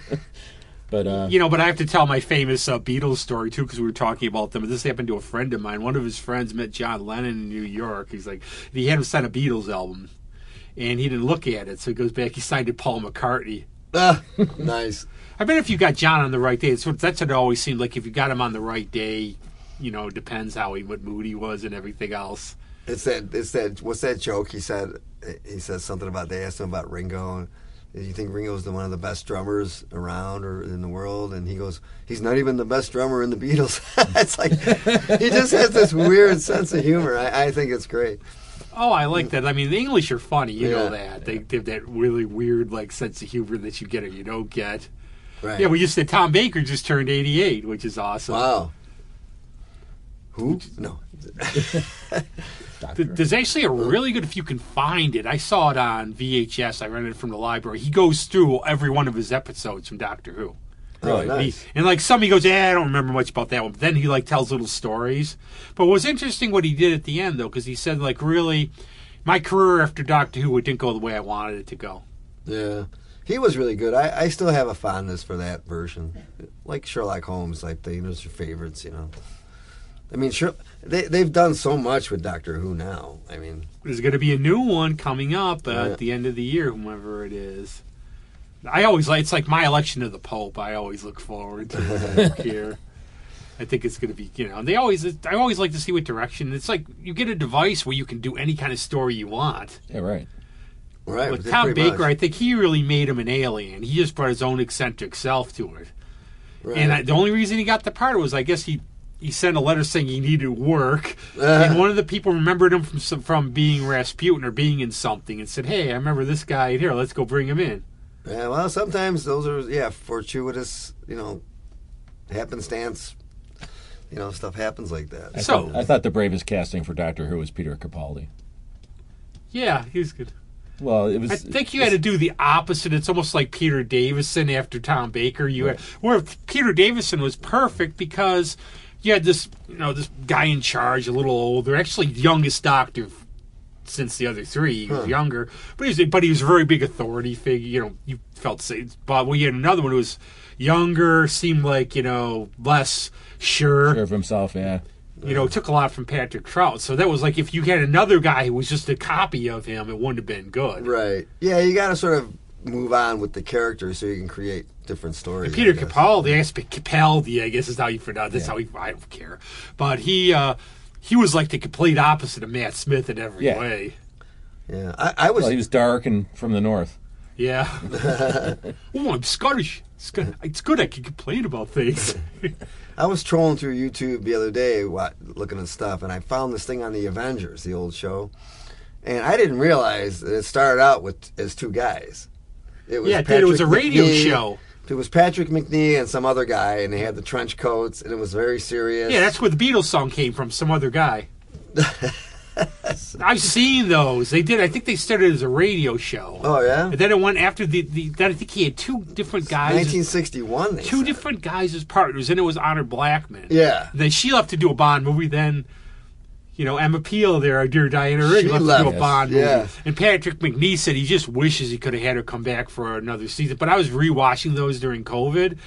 But But I have to tell my famous Beatles story, too, because we were talking about them. This happened to a friend of mine. One of his friends met John Lennon in New York. He's like, he had him sign a Beatles album, and he didn't look at it. So he goes back, he signed it Paul McCartney. Nice. I bet if you got John on the right day, that's what it always seemed like. If you got him on the right day, depends what mood he was and everything else. It's that. What's that joke? He said something about, they asked him about Ringo, and do you think Ringo's one of the best drummers around or in the world? And he goes, he's not even the best drummer in the Beatles. It's like, he just has this weird sense of humor. I think it's great. Oh, I like that. I mean, the English are funny. You know Yeah. that. They have that really weird, sense of humor that you get or you don't get. Right. Yeah, we just said Tom Baker just turned 88, which is awesome. Wow. Who? No. There's actually a really good, if you can find it. I saw it on VHS. I rented it from the library. He goes through every one of his episodes from Doctor Who. Really? And Nice. some he goes, I don't remember much about that one. But then he tells little stories. But what's interesting what he did at the end, though, because he said, really, my career after Doctor Who, it didn't go the way I wanted it to go. Yeah. He was really good. I still have a fondness for that version. Like Sherlock Holmes, those are favorites, I mean, sure, they've done so much with Doctor Who now. I mean, There's going to be a new one coming up at the end of the year, whomever it is. I always it's like my election of the Pope. I always look forward to it. I don't care. I think it's going to be, I always like to see what direction. It's like you get a device where you can do any kind of story you want. yeah, right. right. With Tom Baker, I think he really made him an alien. He just brought his own eccentric self to it. Right. And the only reason he got the part was, I guess he sent a letter saying he needed work, and one of the people remembered him from being Rasputin or being in something, and said, "Hey, I remember this guy here. Let's go bring him in." Yeah, well, sometimes those are fortuitous, happenstance. Stuff happens like that. I thought the bravest casting for Doctor Who was Peter Capaldi. Yeah, he was good. Well, it was. I think you had to do the opposite. It's almost like Peter Davison after Tom Baker. Where Peter Davison was perfect because you had this, this guy in charge, a little older, actually youngest Doctor since the other three. He was younger, but he was a very big authority figure. You felt safe. But you had another one who was younger, seemed like less sure of himself. Yeah. Took a lot from Patrick Trout. So that was like if you had another guy who was just a copy of him, it wouldn't have been good. Right. Yeah, you got to sort of move on with the character so you can create different stories. And Peter Capaldi, I guess is how you pronounce. That's how I don't care. But he was like the complete opposite of Matt Smith in every way. Yeah, I was. Well, he was dark and from the north. Yeah. Oh, I'm Scottish. It's good I can complain about things. I was trolling through YouTube the other day, looking at stuff, and I found this thing on the Avengers, the old show, and I didn't realize that it started out as two guys. It was a radio show. It was Patrick McNee and some other guy, and they had the trench coats, and it was very serious. Yeah, that's where the Beatles song came from. Some other guy. I've seen those. They did. I think they started as a radio show. Oh yeah. And then it went after the. Then I think he had two different guys. 1961. Two different guys as partners, and it was Honor Blackman. Yeah. And then she left to do a Bond movie. Then, Emma Peel there, our dear Diana Rigg, left to do a Bond movie. And Patrick McNee said he just wishes he could have had her come back for another season. But I was rewatching those during COVID.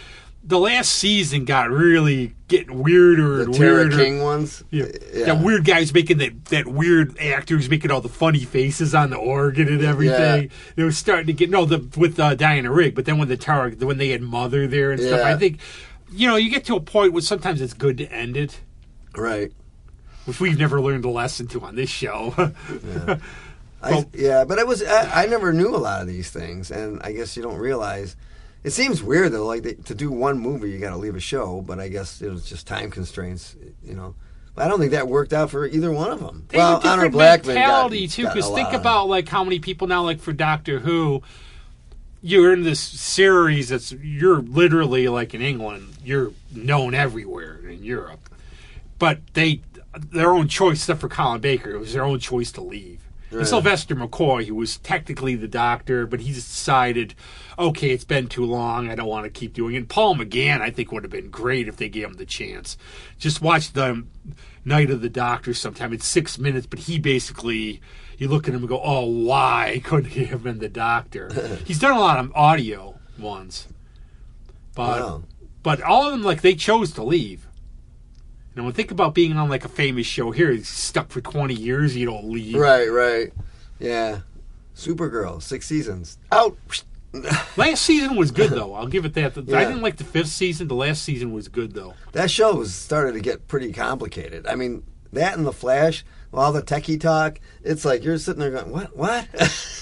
The last season got really getting weirder and weirder. The Tara King ones? Yeah. That weird guy who's making that weird actor who's making all the funny faces on the organ and everything. Yeah. They were starting to get with Diana Rigg, but then when they had Mother there and stuff, I think you get to a point where sometimes it's good to end it. Right. Which we've never learned a lesson to on this show. But I never knew a lot of these things, and I guess you don't realize. It seems weird though, to do one movie, you got to leave a show. But I guess it was just time constraints, But I don't think that worked out for either one of them. They have a Honor different Blackman mentality too, because think about how many people now, for Doctor Who, you're in this series you're literally in England, you're known everywhere in Europe, but their own choice, except for Colin Baker. It was their own choice to leave. Right. And Sylvester McCoy, who was technically the doctor, but he just decided, okay, it's been too long. I don't want to keep doing it. And Paul McGann, I think, would have been great if they gave him the chance. Just watch the Night of the Doctor sometime. It's 6 minutes, but he basically, you look at him and go, oh, why couldn't he have been the doctor? He's done a lot of audio ones. But all of them, like, they chose to leave. You know, think about being on, like, a famous show here. He's stuck for 20 years. You don't leave. Right. Yeah. Supergirl, 6 seasons. Out. Last season was good, though. I'll give it that. Yeah. I didn't like the 5th season. The last season was good, though. That show was started to get pretty complicated. I mean, that and The Flash, all the techie talk, it's like you're sitting there going, what?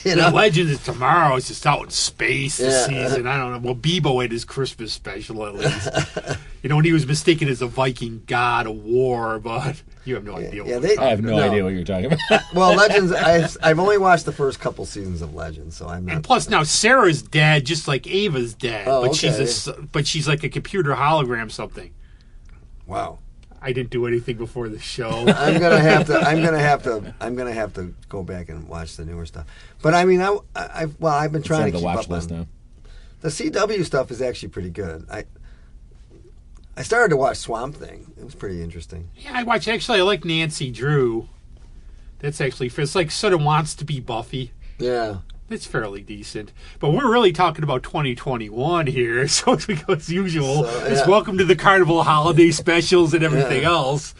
You know? Legends of Tomorrow is just out in space this season. I don't know. Well, Bebo had his Christmas special, at least. You know, when he was mistaken as a Viking god of war, but you have no idea. I have no idea what you're talking about. Well, Legends, I've only watched the first couple seasons of Legends, so I'm not. And plus, now Sarah's dead, just like Ava's dead, Oh, but okay. she's like a computer hologram something. Wow. I didn't do anything before the show. I'm gonna have to go back and watch the newer stuff. But I mean, I've been trying to keep watch up list on now. The CW stuff is actually pretty good. I started to watch Swamp Thing. It was pretty interesting. Yeah, I like Nancy Drew. That's actually, it's like sort of wants to be Buffy. Yeah. It's fairly decent. But we're really talking about 2021 here, so as we go as usual, it's welcome to the Carnival holiday specials and everything else.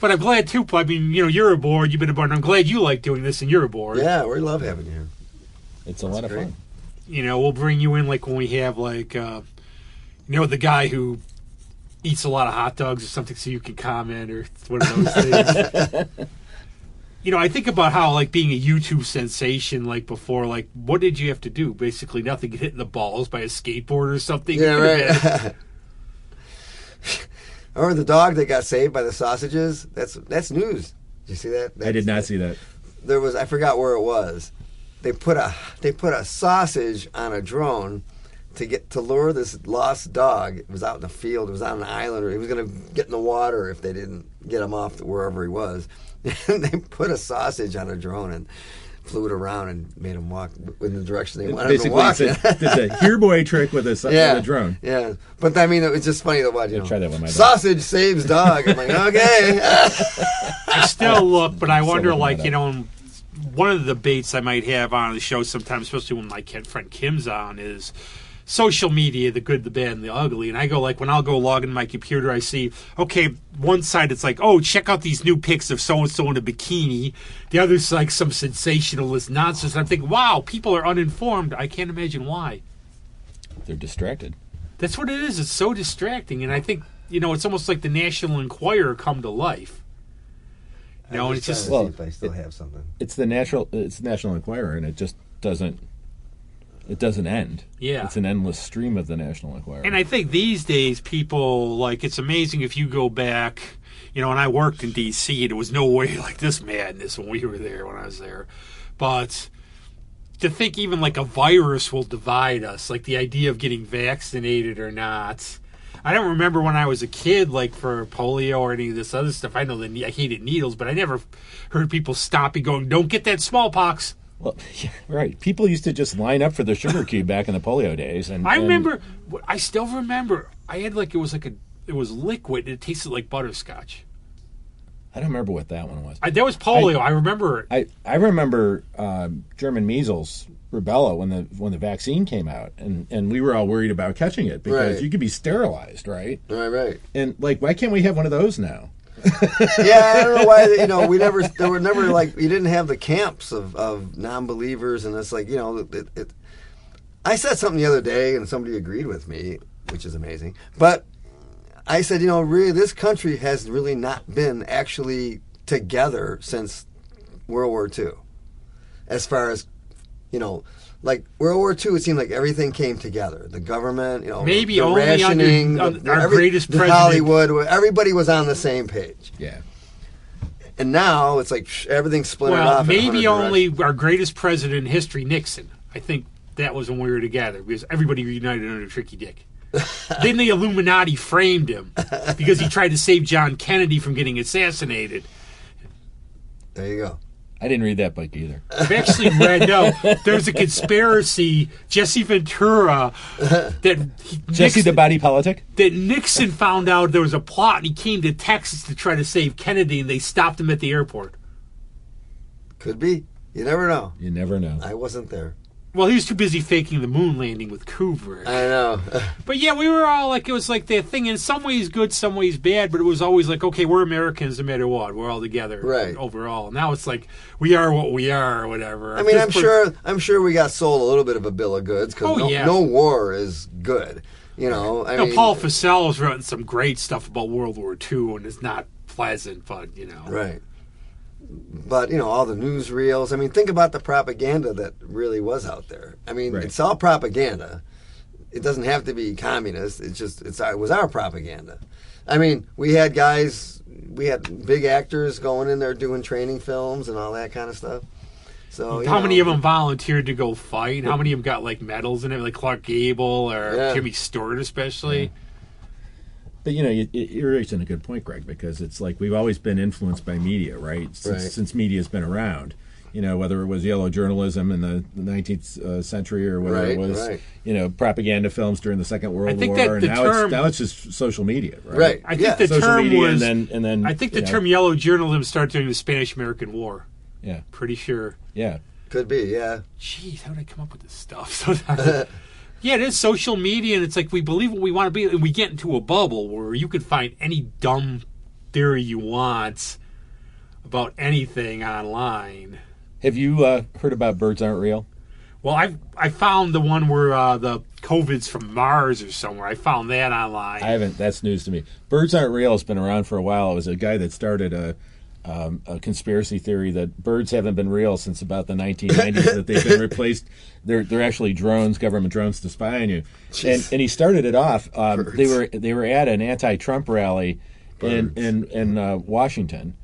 But I'm glad, too. I mean, you know, you're aboard, you've been aboard, and I'm glad you like doing this and you're aboard. Yeah, we love having you here. It's a lot of fun. You know, we'll bring you in like when we have like, you know, the guy who eats a lot of hot dogs or something so you can comment or one of those things. You know, I think about how, like, being a YouTube sensation, like, before, like, what did you have to do? Basically nothing, get hit in the balls by a skateboard or something. Yeah, right. Or the dog that got saved by the sausages? That's news. Did you see that? I did not see that. There was, I forgot where it was. They put a sausage on a drone to lure this lost dog. It was out in the field. It was on an island. Or he was going to get in the water if they didn't get him off to wherever he was. And they put a sausage on a drone and flew it around and made him walk in the direction they wanted him to walk. Did the here boy trick with a drone. Yeah, but I mean, it was just funny to watch. Try that with my dog. Sausage saves dog. I'm like, okay. I still look, but I wonder, like, you know, one of the debates I might have on the show sometimes, especially when my friend Kim's on, is social media, the good, the bad, and the ugly. And I go, like, when I'll go log into my computer, I see, okay, one side it's like, oh, check out these new pics of so-and-so in a bikini. The other's like some sensationalist nonsense. And I'm thinking, wow, people are uninformed. I can't imagine why. They're distracted. That's what it is. It's so distracting. And I think, you know, it's almost like the National Enquirer come to life. You know, and it's just... Well, if I still have something. It's the National Enquirer, and it just doesn't... It doesn't end. Yeah. It's an endless stream of the National Enquirer. And I think these days people, like, it's amazing if you go back, you know, and I worked in D.C., and it was no way like this madness when we were there, when I was there. But to think even like a virus will divide us, like the idea of getting vaccinated or not. I don't remember when I was a kid, like for polio or any of this other stuff. I know that I hated needles, but I never heard people stopping going, don't get that smallpox. Well, yeah, right. People used to just line up for the sugar cube back in the polio days, and I still remember. I had like it was liquid and it tasted like butterscotch. I don't remember what that one was. That was polio. I remember it. I remember German measles, rubella when the vaccine came out, and we were all worried about catching it because you could be sterilized, right? Right. And like, why can't we have one of those now? Yeah, I don't know why. You know, there were never like you didn't have the camps of non-believers, and it's like, you know, I said something the other day, and somebody agreed with me, which is amazing. But I said, you know, really, this country has really not been actually together since World War II, as far as, you know. Like World War II, it seemed like everything came together. The government, you know, maybe the only rationing, under our greatest president, Hollywood, everybody was on the same page. Yeah. And now it's like everything's splintered off. Maybe only our greatest president in history, Nixon. I think that was when we were together because everybody united under Tricky Dick. Then the Illuminati framed him because he tried to save John Kennedy from getting assassinated. There you go. I didn't read that book either. I've actually read, there's a conspiracy, Jesse Ventura, Jesse the Body Politic? that Nixon found out there was a plot and he came to Texas to try to save Kennedy and they stopped him at the airport. Could be. You never know. You never know. I wasn't there. Well, he was too busy faking the moon landing with Kubrick. I know. But yeah, we were all like, it was like that thing in some ways good, some ways bad, but it was always like, okay, we're Americans no matter what. We're all together right. overall. Now it's like, we are what we are or whatever. I mean, I'm sure we got sold a little bit of a bill of goods because no war is good. You know, I mean, Paul Fussell's written some great stuff about World War II, and it's not pleasant, but, you know. Right. But, you know, all the newsreels. I mean, think about the propaganda that really was out there. I mean, It's all propaganda. It doesn't have to be communist. It was our propaganda. I mean, we had big actors going in there doing training films and all that kind of stuff. So how many of them volunteered to go fight? How many of them got, like, medals in it, like Clark Gable or Jimmy Stewart especially? Yeah. But, you know, you're raising a good point, Greg, because it's like we've always been influenced by media, right? Since media's been around. You know, whether it was yellow journalism in the 19th century or whether it was, you know, propaganda films during the Second World War. And now it's just social media, right? Right. I think the social term media was... and then I think the term yellow journalism started during the Spanish-American War. Yeah. Pretty sure. Yeah. Could be, yeah. Jeez, how did I come up with this stuff? Yeah, it is social media, and it's like we believe what we want to be, and we get into a bubble where you can find any dumb theory you want about anything online. Have you heard about birds aren't real? Well, I found the one where the COVID's from Mars or somewhere. I found that online. I haven't. That's news to me. Birds aren't real has been around for a while. It was a guy that started a conspiracy theory that birds haven't been real since about the 1990s, that they've been replaced. They're actually drones, government drones to spy on you. And he started it off. They were at an anti-Trump rally in Washington,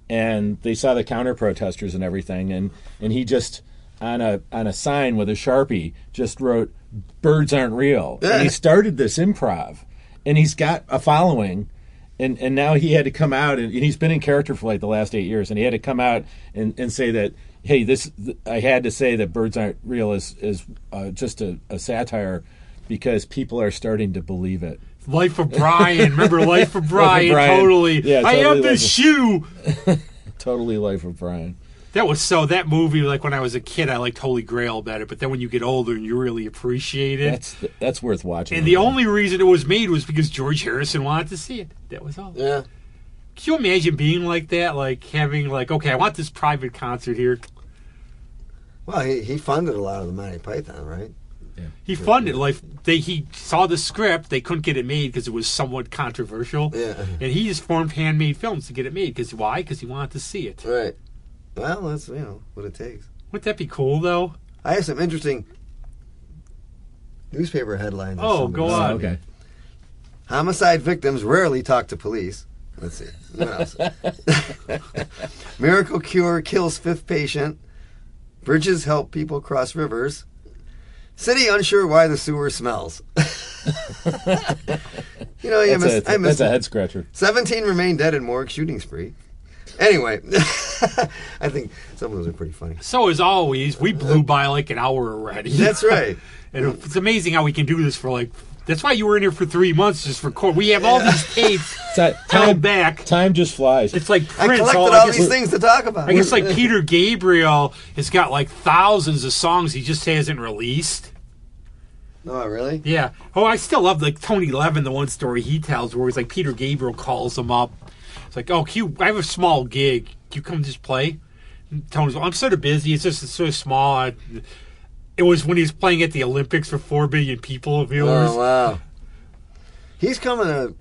and they saw the counter protesters and everything, and he just on a sign with a Sharpie just wrote "Birds aren't real," and he started this improv, and he's got a following. And now he had to come out, and he's been in character for like the last 8 years, and he had to come out and say that, hey, I had to say that birds aren't real is just a satire because people are starting to believe it. Life of Brian. Remember Life of Brian? Totally. Yeah, I have this shoe. Totally Life of Brian. That movie, like when I was a kid, I liked Holy Grail better, but then when you get older and you really appreciate it. That's worth watching. And the only reason it was made was because George Harrison wanted to see it. That was all. Yeah. Can you imagine being like that? Like having okay, I want this private concert here. Well, he funded a lot of the Monty Python, right? Yeah. He funded he saw the script. They couldn't get it made because it was somewhat controversial. Yeah. And he just formed Handmade Films to get it made. Why? Because he wanted to see it. Right. Well, that's what it takes. Wouldn't that be cool though? I have some interesting newspaper headlines. Oh, go on. Okay. Homicide victims rarely talk to police. Let's see. What else? Miracle cure kills fifth patient. Bridges help people cross rivers. City unsure why the sewer smells. I missed that's a head scratcher. 17 remain dead in morgue shooting spree. Anyway, I think some of those are pretty funny. So as always, we blew by like an hour already. That's right. And it's amazing how we can do this for that's why you were in here for 3 months just for record. We have all these tapes held back. Time just flies. It's like I Prince. collected all these things to talk about. I guess like Peter Gabriel has got like thousands of songs he just hasn't released. Oh, really? Yeah. Oh, I still love like Tony Levin, the one story he tells where he's like Peter Gabriel calls him up. It's like, oh, I have a small gig. Can you come just play? And Tony's, I'm sort of busy. It's so small. It was when he was playing at the Olympics for 4 billion people viewers. Oh, wow. He's coming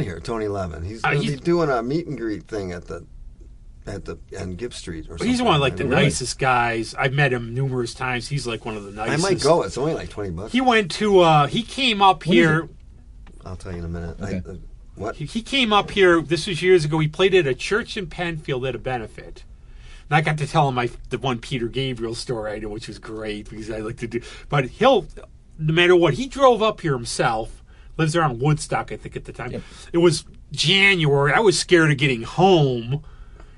here, Tony Levin. He's going to be doing a meet and greet thing on Gibb Street or something. He's one of like the nicest guys. I've met him numerous times. He's like one of the nicest. I might go. It's only like $20. He went to. He came up here. I'll tell you in a minute. Okay. What? He came up here. This was years ago. He played at a church in Penfield at a benefit. And I got to tell him the one Peter Gabriel story I know, which was great because I like to do. But no matter what, he drove up here himself. Lives around Woodstock, I think, at the time. Yep. It was January. I was scared of getting home.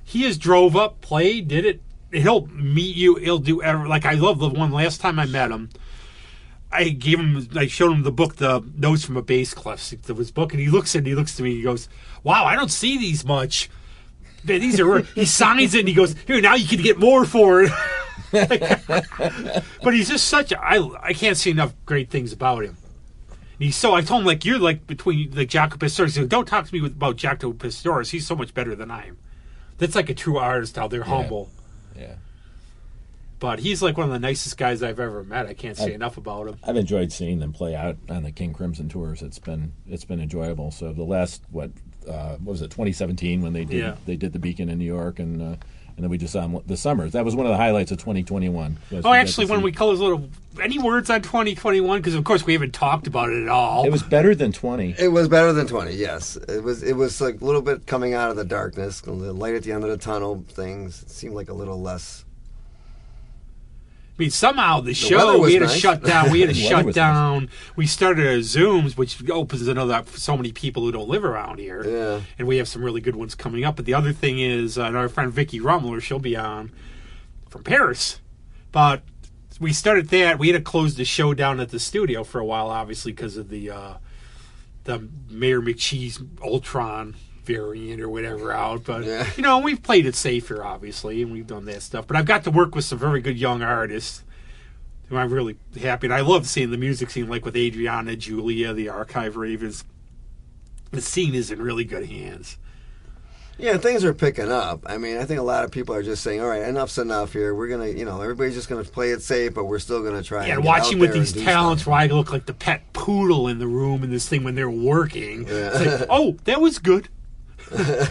He just drove up, played, did it. He'll meet you. He'll do like I love the one last time I met him. I showed him the book, the Notes from a Bass Clef, his book, and he looks to me. He goes, "Wow, I don't see these much. Man, these are." He signs it and he goes, "Here, now you can get more for it." But he's just such a. I can't say enough great things about him. I told him, like, you're like between like Jaco Pastorius. He goes, "Don't talk to me about Jaco Pastorius. He's so much better than I am." That's like a true artist, how they're humble. Yeah. But he's like one of the nicest guys I've ever met. I can't say enough about him. I've enjoyed seeing them play out on the King Crimson tours. It's been enjoyable. So the last what was it, 2017 when they did the Beacon in New York, and then we just saw them this summer. That was one of the highlights of 2021. Oh, actually, when we call those any words on 2021, because of course we haven't talked about it at all. It was better than 20. It was better than 20. Yes, it was like a little bit coming out of the darkness, the light at the end of the tunnel. Things seemed like a little less. I mean, somehow the show we had to shut down. We had to shut down. Nice. We started our Zooms, which opens another for so many people who don't live around here. Yeah, and we have some really good ones coming up. But the other thing is, our friend Vicky Rummler, she'll be on from Paris. But we started that. We had to close the show down at the studio for a while, obviously because of the Mayor McCheese Ultron variant or whatever out, but we've played it safer, obviously, and we've done that stuff. But I've got to work with some very good young artists who I'm really happy, and I love seeing the music scene, like with Adriana, Julia, the Archive Ravens. The scene is in really good hands. Yeah, things are picking up. I mean, I think a lot of people are just saying, all right, enough's enough here. We're going to, everybody's just going to play it safe, but we're still going to try and watching with these talents where I look like the pet poodle in the room in this thing when they're working. Yeah. It's like, oh, that was good.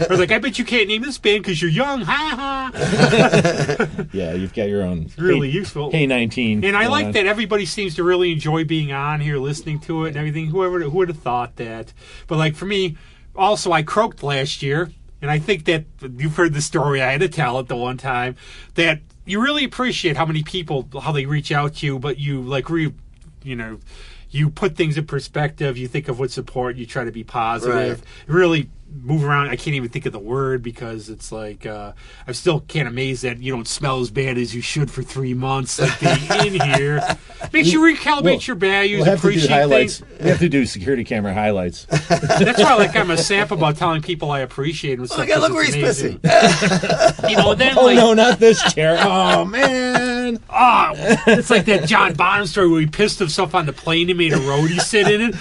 Or like, I bet you can't name this band because you're young. Ha ha. Yeah, you've got your own. Really useful. Hey 19. And I like that everybody seems to really enjoy being on here, listening to it and everything. Who would have thought that? But like for me, also I croaked last year, and I think that you've heard the story. I had to tell it the one time that you really appreciate how many people, how they reach out to you, but you like you put things in perspective. You think of what support. You try to be positive. Right. Really move around. I can't even think of the word because it's like I still can't amaze that you don't smell as bad as you should for 3 months. Like being in here makes you recalibrate your values. We'll have appreciate to do highlights. things. We have to do security camera highlights. That's why I'm a sap about telling people I appreciate them. Look where he's pissing. Then no, not this chair. Oh man. Oh, it's like that John Bonham story where he pissed himself on the plane and made a roadie sit in it.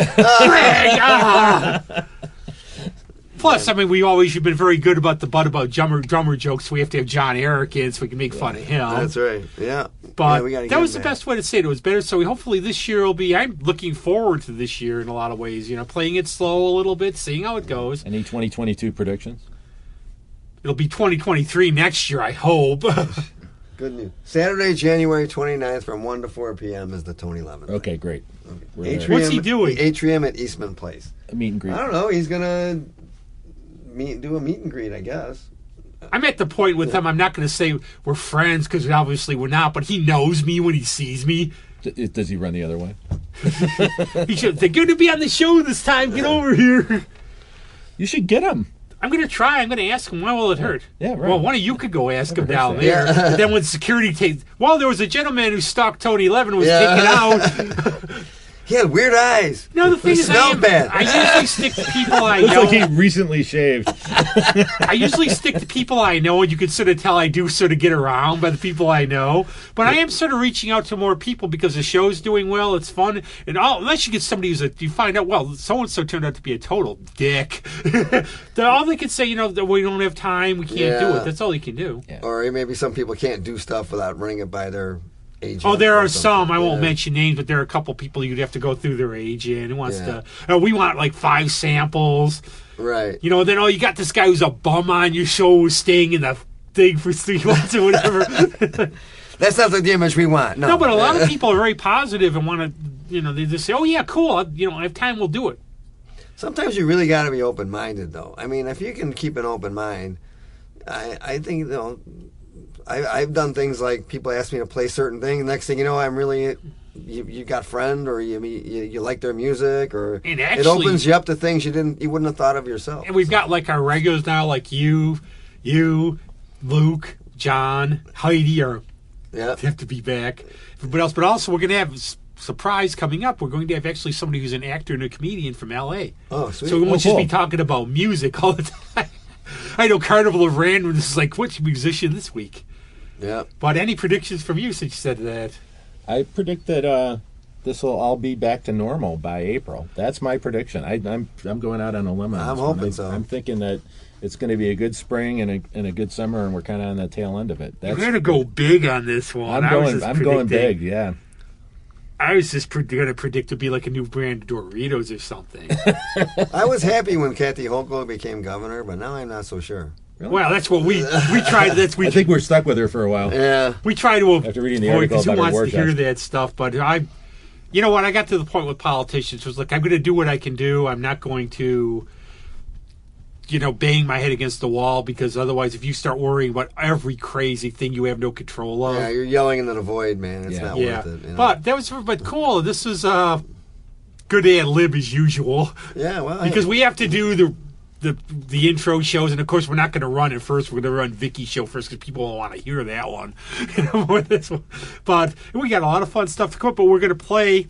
Plus, I mean, you've been very good about the butt about drummer jokes. So we have to have John Eric in so we can make fun of him. That's right. Yeah. But that was the best way to say it. It was better. So hopefully this year will be. I'm looking forward to this year in a lot of ways. Playing it slow a little bit, seeing how it goes. Any 2022 predictions? It'll be 2023 next year, I hope. Good news. Saturday, January 29th from 1 to 4 p.m. is the Tony Levin. Okay, great. Atrium, what's he doing? The Atrium at Eastman Place. A meet and greet. I don't know. He's going to do a meet and greet, I guess. I'm at the point with him, I'm not going to say we're friends because obviously we're not, but he knows me when he sees me. Does he run the other way? He should say, good to be on the show this time. Get over here. You should get him. I'm going to try. I'm going to ask him. Why will it hurt? Yeah, right. Well, one of you could go ask him down there. Yeah. Then when security takes... Well, there was a gentleman who stalked Tony Levin and was taken out. He had weird eyes. No, the thing is, I usually stick to people I know. Looks like he recently shaved. I usually stick to people I know, and you can sort of tell I do sort of get around by the people I know. But I am sort of reaching out to more people because the show's doing well. It's fun. And unless you get somebody you find out, well, so-and-so turned out to be a total dick. All they can say, that we don't have time, we can't do it. That's all you can do. Yeah. Or maybe some people can't do stuff without running it by their agent. Oh, there are some. I won't mention names, but there are a couple people you'd have to go through their agent who wants to. We want like 5 samples. Right. Then you got this guy who's a bum on your show who's staying in the thing for 3 months or whatever. That's not the image we want. No, but a lot of people are very positive and want to. They just say, "Oh yeah, cool. I have time. We'll do it." Sometimes you really got to be open-minded, though. I mean, if you can keep an open mind, I think I've done things like people ask me to play certain things. Next thing you know, I'm really you got friend, or you like their music, or And actually, it opens you up to things you wouldn't have thought of yourself. And we've got like our regulars now, like you, Luke, John, Heidi are have to be back. Everybody else, but also we're going to have surprise coming up. We're going to have actually somebody who's an actor and a comedian from L.A. Oh, sweet. So we won't just be talking about music all the time. I know Carnival of Randomness is like, which musician this week? Yeah. But any predictions from you since you said that? I predict that this will all be back to normal by April. That's my prediction. I'm going out on a limb on I'm this one. hoping so. I'm thinking that it's going to be a good spring and a good summer, and we're kind of on the tail end of it. We're going to go big on this one. I'm going big, yeah. I was just going to predict it'd be like a new brand of Doritos or something. I was happy when Kathy Hochul became governor, but now I'm not so sure. Really? Well, that's what we tried. I think we're stuck with her for a while. Yeah. We try to after reading the article because who about her wants to hear test. that stuff? But you know what? I got to the point with politicians was like, I'm going to do what I can do. I'm not going to, bang my head against the wall, because otherwise, if you start worrying about every crazy thing you have no control of, yeah, you're yelling into the void, man. It's not worth it. But that was cool. This was good ad lib as usual. Yeah, well, because we have to do the intro shows, and of course we're not going to run it first. We're going to run Vicky's show first because people don't want to hear that one. This one. But we got a lot of fun stuff to come up. But we're going to play.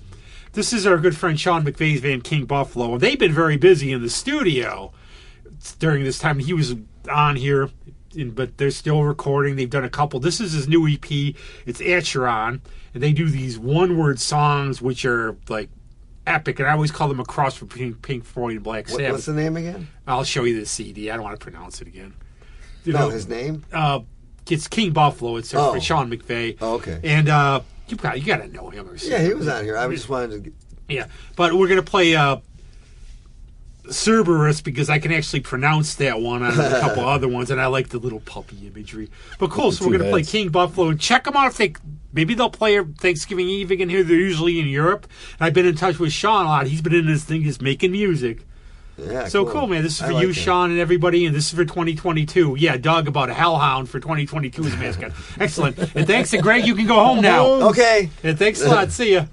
This is our good friend Sean McVeigh's band King Buffalo. They've been very busy in the studio during this time. He was on here, but they're still recording. They've done a couple. This is his new EP. It's Archeron, and they do these one-word songs which are like epic, and I always call them a cross between Pink Floyd and Black Sabbath. What's the name again? I'll show you the CD. I don't want to pronounce it again. His name? It's King Buffalo. It's for Sean McVeigh. Oh, okay. And you got to know him or something. Yeah, he was on here. I just wanted to. Yeah, but we're gonna play Cerberus because I can actually pronounce that one on a couple other ones, and I like the little puppy imagery. But cool, so we're going to play King Buffalo, and check them out if maybe they'll play Thanksgiving Eve again here. They're usually in Europe. And I've been in touch with Sean a lot. He's been in this thing just making music. Yeah, so cool, man. This is for you, Sean, and everybody, and this is for 2022. Yeah, Doug about a hellhound for 2022 as mascot. Excellent. And thanks to Greg. You can go home now. Okay. And thanks a lot. See ya.